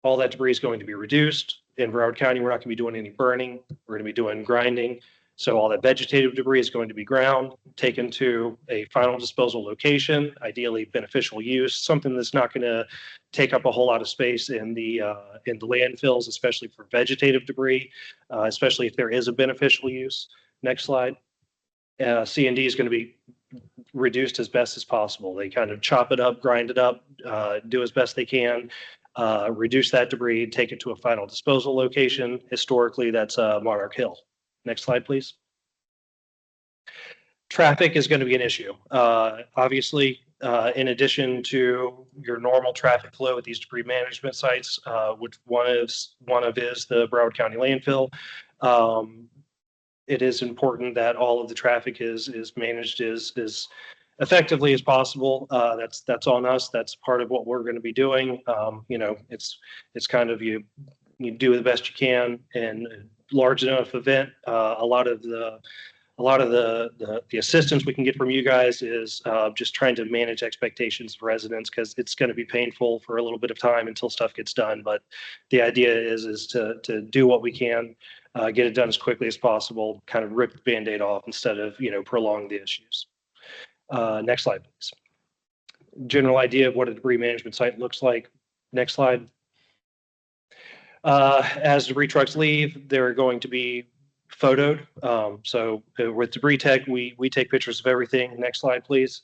All that debris is going to be reduced. In Broward County, we're not going to be doing any burning. We're going to be doing grinding. So all that vegetative debris is going to be ground, taken to a final disposal location, ideally beneficial use, something that's not going to take up a whole lot of space in the landfills, especially for vegetative debris, especially if there is a beneficial use. Next slide. C&D is going to be reduced as best as possible. They kind of chop it up, grind it up, do as best they can, reduce that debris, take it to a final disposal location. Historically, that's Monarch Hill. Next slide, please. Traffic is going to be an issue. Obviously, in addition to your normal traffic flow at these debris management sites, which one is the Broward County landfill. It is important that all of the traffic is managed as effectively as possible. That's on us. That's part of what we're going to be doing. It's kind of you do the best you can in a large enough event. A lot of the assistance we can get from you guys is just trying to manage expectations of residents, because it's going to be painful for a little bit of time until stuff gets done. But the idea is to do what we can. Get it done as quickly as possible, kind of rip the Band-Aid off instead of, prolong the issues. Next slide, please. General idea of what a debris management site looks like. Next slide. As debris trucks leave, they're going to be photoed. So with Debris Tech, we take pictures of everything. Next slide, please.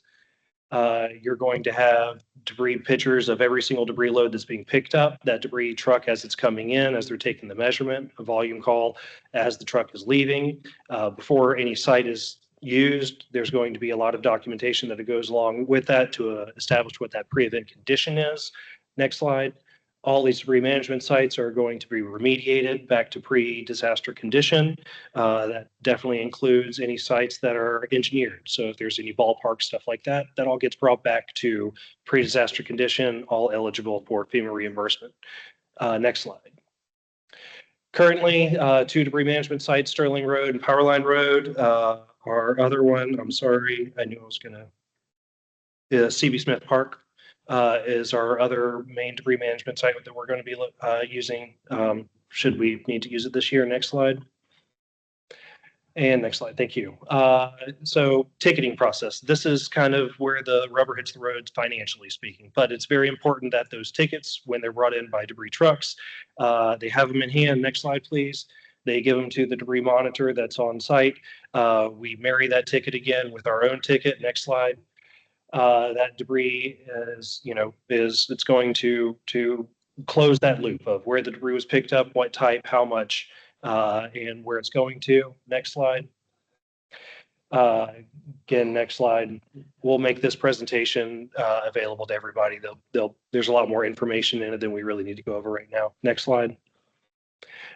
You're going to have debris pictures of every single debris load that's being picked up, that debris truck as it's coming in, as they're taking the measurement, a volume call as the truck is leaving. Before any site is used, there's going to be a lot of documentation that goes along with that to establish what that pre-event condition is. Next slide. All these debris management sites are going to be remediated back to pre-disaster condition. That definitely includes any sites that are engineered. So if there's any ballpark stuff like that, that all gets brought back to pre-disaster condition, all eligible for FEMA reimbursement. Next slide. Currently, 2 debris management sites, Sterling Road and Powerline Road. Our other one, I'm sorry, I knew I was going to, CB Smith Park. Is our other main debris management site that we're going to be using. Should we need to use it this year? Next slide. And next slide. Thank you. So ticketing process. This is kind of where the rubber hits the road financially speaking, but it's very important that those tickets, when they're brought in by debris trucks, they have them in hand. Next slide, please. They give them to the debris monitor that's on site. We marry that ticket again with our own ticket. Next slide. That debris is it's going to close that loop of where the debris was picked up, what type, how much, and where it's going to. Next slide. Again, next slide. We'll make this presentation available to everybody. There's a lot more information in it than we really need to go over right now. Next slide.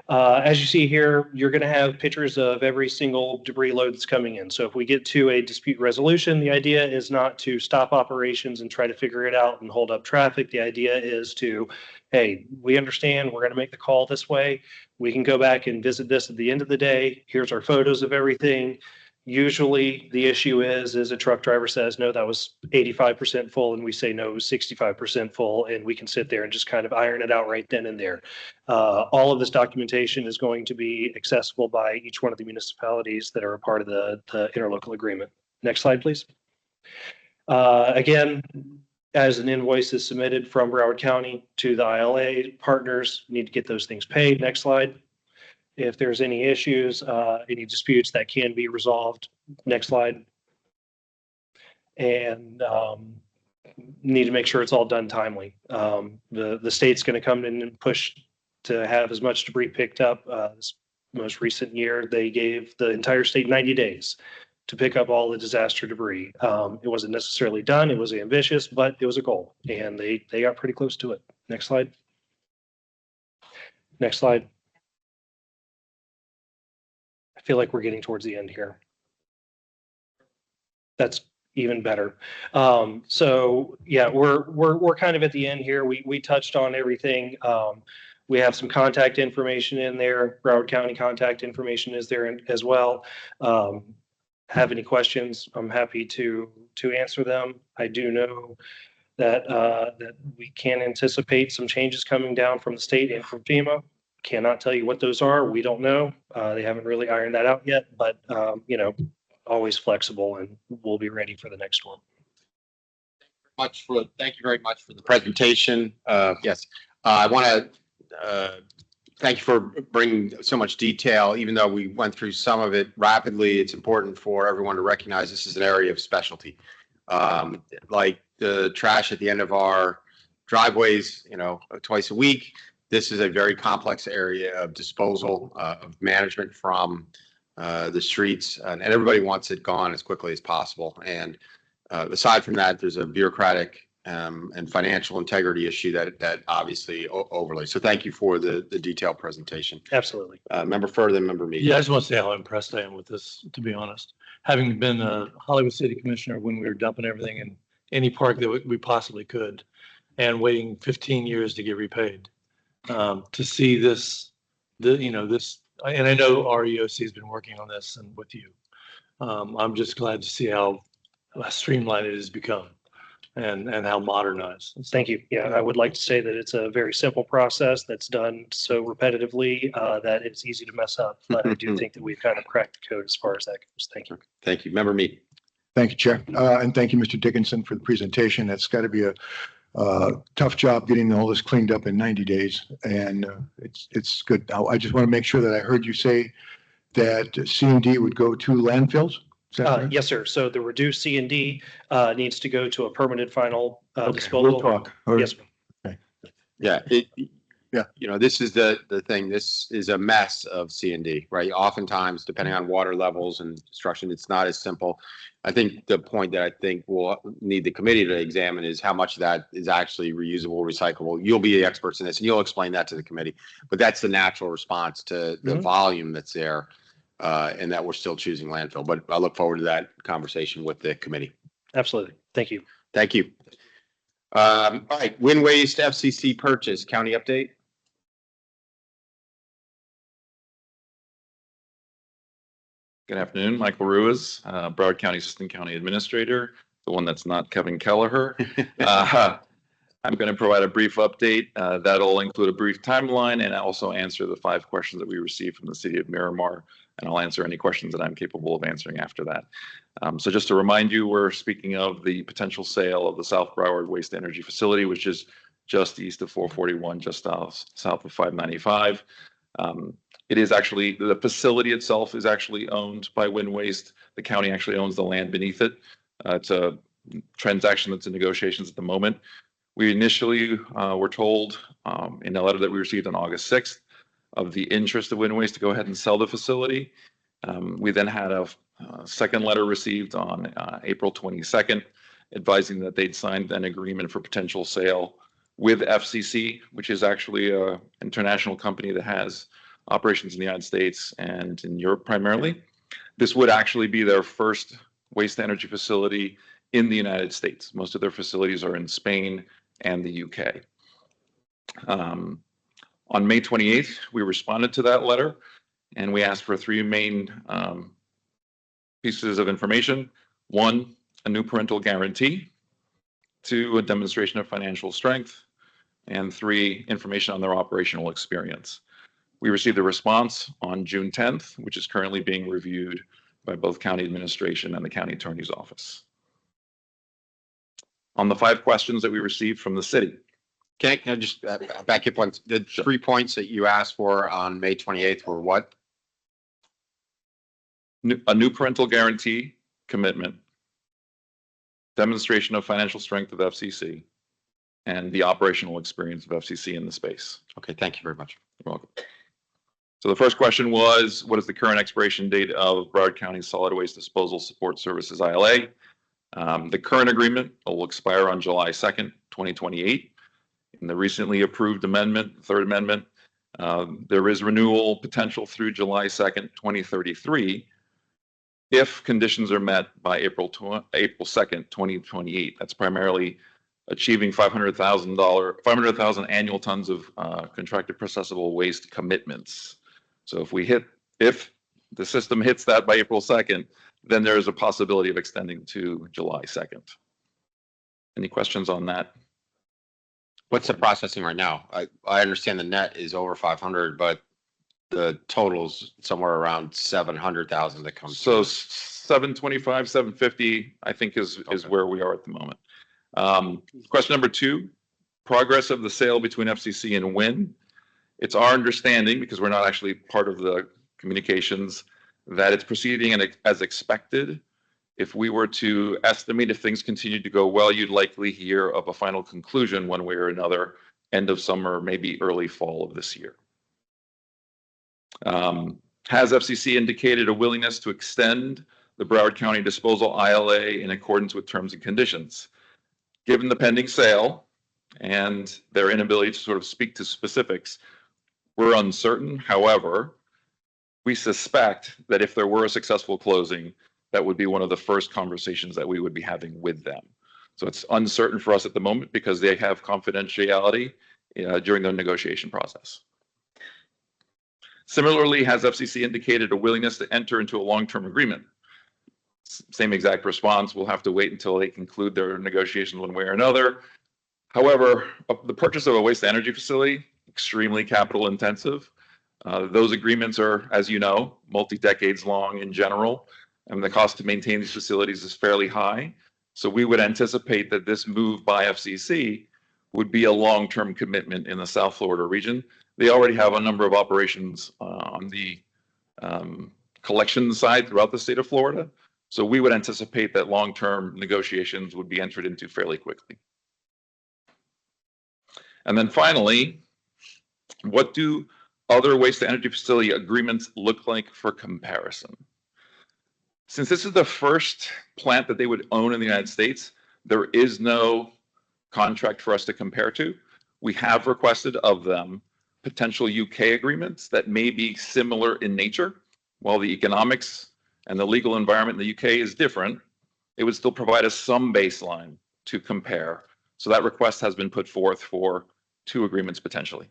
As you see here, you're going to have pictures of every single debris load that's coming in. So if we get to a dispute resolution, the idea is not to stop operations and try to figure it out and hold up traffic. The idea is to, hey, we understand we're going to make the call this way. We can go back and visit this at the end of the day. Here's our photos of everything. Usually the issue is a truck driver says, no, that was 85% full. And we say, no, it was 65% full. And we can sit there and just kind of iron it out right then and there. All of this documentation is going to be accessible by each one of the municipalities that are a part of the interlocal agreement. Next slide, please. Again, as an invoice is submitted from Broward County to the ILA partners, need to get those things paid. Next slide. If there's any issues, any disputes that can be resolved. Next slide. And need to make sure it's all done timely. The state's going to come in and push to have as much debris picked up. This most recent year, they gave the entire state 90 days to pick up all the disaster debris. It wasn't necessarily done. It was ambitious, but it was a goal, and they got pretty close to it. Next slide. Next slide. I feel like we're getting towards the end here. That's even better. So yeah, we're kind of at the end here. We touched on everything. We have some contact information in there. Broward County contact information is there as well. Have any questions? I'm happy to answer them. I do know that that we can anticipate some changes coming down from the state and from FEMA. Cannot tell you what those are. We don't know. They haven't really ironed that out yet, but you know, always flexible, and we'll be ready for the next one. Thank you very much for the presentation. Yes, I want to thank you for bringing so much detail. Even though we went through some of it rapidly, it's important for everyone to recognize this is an area of specialty. Like the trash at the end of our driveways, you know, twice a week. This is a very complex area of disposal, of management from the streets, and everybody wants it gone as quickly as possible. And aside from that, there's a bureaucratic and financial integrity issue that obviously overlays. So thank you for the detailed presentation. Absolutely. Member Furr, then Member Mead. Yeah, I just want to say how impressed I am with this, to be honest. Having been a Hollywood City Commissioner when we were dumping everything in any park that we possibly could and waiting 15 years to get repaid. To see this, this, and I know REOC has been working on this and with you. I'm just glad to see how streamlined it has become and how modernized. Thank you. Yeah, I would like to say that it's a very simple process that's done so repetitively that it's easy to mess up. But I do think that we've kind of cracked the code as far as that goes. Thank you. Thank you. Member Mead. Thank you, Chair. And thank you, Mr. Dickinson, for the presentation. That's got to be a tough job getting all this cleaned up in 90 days. And it's good. Now, I just want to make sure that I heard you say that C&D would go to landfills. Is that correct? Yes, sir. So the reduced C&D needs to go to a permanent final Okay, disposal. we'll talk. All right. Yes, sir. Yeah. Yeah. You know, this is the thing. This is a mess of C&D, right? Oftentimes, depending on water levels and destruction, it's not as simple. I think the point that I think we'll need the committee to examine is how much of that is actually reusable, recyclable. You'll be the experts in this, and you'll explain that to the committee. But that's the natural response to the volume that's there, and that we're still choosing landfill. But I look forward to that conversation with the committee. Absolutely. Thank you. Thank you. All right, Wind Waste FCC purchase, county update. Good afternoon, Michael Ruiz, Broward County Assistant County Administrator, the one that's not Kevin Kelleher. I'm going to provide a brief update. That'll include a brief timeline and also answer the 5 questions that we received from the city of Miramar, and I'll answer any questions that I'm capable of answering after that. So just to remind you, we're speaking of the potential sale of the South Broward Waste Energy Facility, which is just east of 441, just south of 595. It is actually, the facility itself is actually owned by Wind Waste. The county actually owns the land beneath it. It's a transaction that's in negotiations at the moment. We initially were told in a letter that we received on August 6th of the interest of Wind Waste to go ahead and sell the facility. We then had a Second letter received on April 22nd, advising that they'd signed an agreement for potential sale with FCC, which is actually an international company that has operations in the United States and in Europe primarily. This would actually be their first waste-to-energy facility in the United States. Most of their facilities are in Spain and the UK. On May 28th, we responded to that letter and we asked for three main pieces of information. One, a new parental guarantee. Two, a demonstration of financial strength. And three, information on their operational experience. We received a response on June 10th, which is currently being reviewed by both county administration and the county attorney's office. On the 5 questions that we received from the city. Can I just back up one? The 3 points that you asked for on May 28th were what? A new parental guarantee commitment, demonstration of financial strength of FCC, and the operational experience of FCC in the space. Okay, thank you very much. You're welcome. So the first question was, what is the current expiration date of Broward County Solid Waste Disposal Support Services ILA? The current agreement will expire on July 2nd, 2028. In the recently approved amendment, third amendment, there is renewal potential through July 2nd, 2033, if conditions are met by April 2nd, 2028. That's primarily achieving 500,000 annual tons of contracted processable waste commitments. So if the system hits that by April 2nd, then there is a possibility of extending to July 2nd. Any questions on that? What's the processing right now? I understand the net is over 500, but the total's somewhere around 700,000 that comes. So 725, 750, I think is where we are at the moment. Question number 2, progress of the sale between FCC and WIN. It's our understanding, because we're not actually part of the communications, that it's proceeding as expected. If we were to estimate if things continue to go well, you'd likely hear of a final conclusion one way or another, end of summer, maybe early fall of this year. Has FCC indicated a willingness to extend the Broward County Disposal ILA in accordance with terms and conditions? Given the pending sale and their inability to sort of speak to specifics, we're uncertain. However, we suspect that if there were a successful closing, that would be one of the first conversations that we would be having with them. So it's uncertain for us at the moment because they have confidentiality during the negotiation process. Similarly, has FCC indicated a willingness to enter into a long-term agreement? Same exact response. We'll have to wait until they conclude their negotiations one way or another. However, the purchase of a waste-to-energy facility, extremely capital intensive. Those agreements are, as you know, multi-decades long in general, and the cost to maintain these facilities is fairly high. So we would anticipate that this move by FCC would be a long-term commitment in the South Florida region. They already have a number of operations on the collection side throughout the state of Florida. So we would anticipate that long-term negotiations would be entered into fairly quickly. And then finally, what do other waste-to-energy facility agreements look like for comparison? Since this is the first plant that they would own in the United States, there is no contract for us to compare to. We have requested of them potential UK agreements that may be similar in nature. While the economics and the legal environment in the UK is different, it would still provide us some baseline to compare. So that request has been put forth for 2 agreements potentially.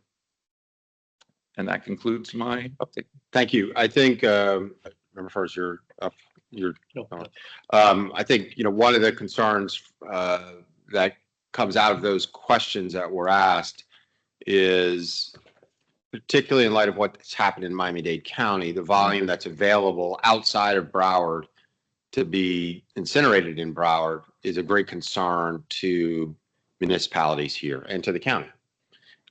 And that concludes my update. Thank you. I think, remember first, I think, one of the concerns that comes out of those questions that were asked is, particularly in light of what's happened in Miami-Dade County, the volume that's available outside of Broward to be incinerated in Broward is a great concern to municipalities here and to the county.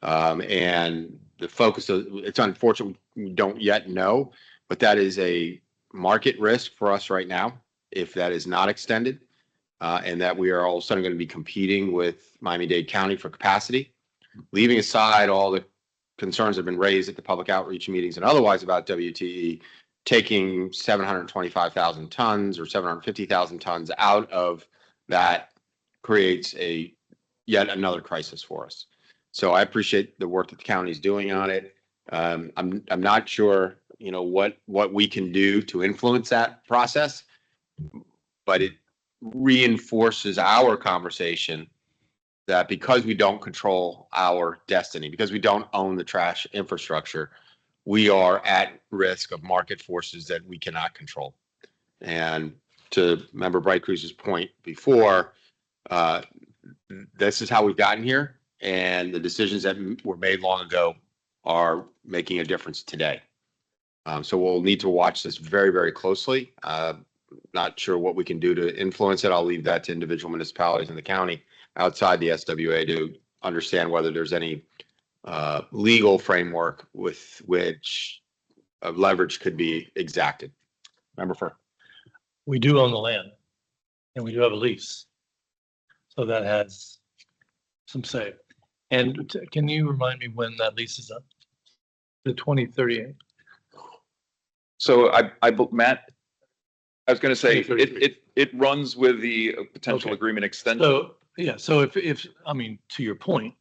And the focus of, it's unfortunate we don't yet know, but that is a market risk for us right now if that is not extended, and that we are all of a sudden going to be competing with Miami-Dade County for capacity. Leaving aside all the concerns that have been raised at the public outreach meetings and otherwise about WTE, taking 725,000 tons or 750,000 tons out of that creates yet another crisis for us. So I appreciate the work that the county is doing on it. I'm not sure, what we can do to influence that process, but it reinforces our conversation that because we don't control our destiny, because we don't own the trash infrastructure, we are at risk of market forces that we cannot control. And to Member Bright Cruz's point before, this is how we've gotten here, and the decisions that were made long ago are making a difference today. So we'll need to watch this very, very closely. Not sure what we can do to influence it. I'll leave that to individual municipalities in the county outside the SWA to understand whether there's any legal framework with which leverage could be exacted. Member Fur. We do own the land and we do have a lease. So that has some say. And can you remind me when that lease is up? The 2038? So Matt, I was going to say, 2033. it runs with the potential Okay. agreement extension. So, yeah, so if, I mean, to your point,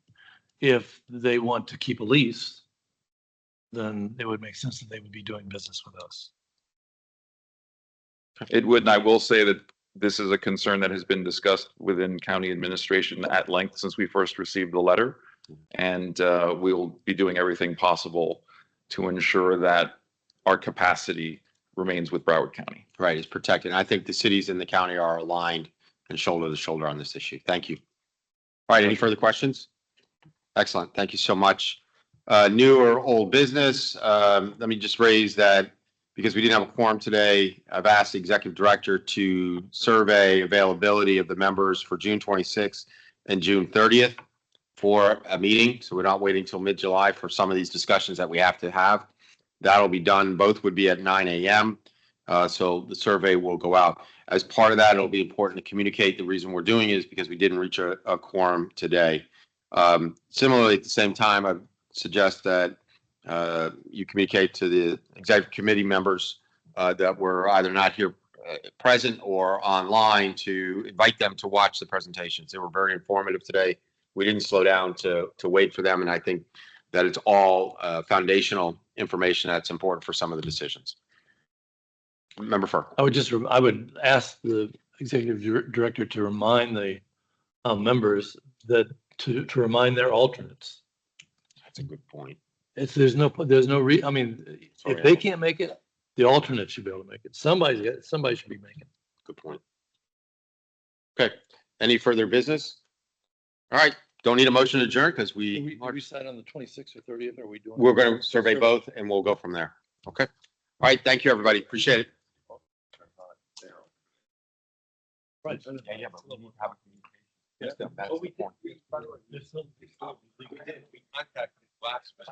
if they want to keep a lease, then it would make sense that they would be doing business with us. It would, and I will say that this is a concern that has been discussed within county administration at length since we first received the letter. And we'll be doing everything possible to ensure that our capacity remains with Broward County. Right, it's protected. And I think the cities in the county are aligned and shoulder to shoulder on this issue. Thank you. All right, any further questions? Excellent. Thank you so much. New or old business, let me just raise that because we didn't have a quorum today, I've asked the executive director to survey availability of the members for June 26th and June 30th for a meeting. So we're not waiting till mid-July for some of these discussions that we have to have. That'll be done. Both would be at 9 a.m. So the survey will go out. As part of that, it'll be important to communicate. The reason we're doing it is because we didn't reach a quorum today. Similarly, at the same time, I suggest that you communicate to the executive committee members that were either not here present or online to invite them to watch the presentations. They were very informative today. We didn't slow down to wait for them, and I think that it's all foundational information that's important for some of the decisions. Member Fur. I would ask the executive director to remind the members that to remind their alternates. That's a good point. If they can't make it, the alternate should be able to make it. Somebody should be making it. Good point. Okay. Any further business? All right. Don't need a motion to adjourn because Do we decide on the 26th or 30th? Are we doing? we're going to survey both and we'll go from there. Okay. All right. Thank you, everybody. Appreciate it. Right. Yeah, but we have a communication. That's the point. We contacted Glaxman.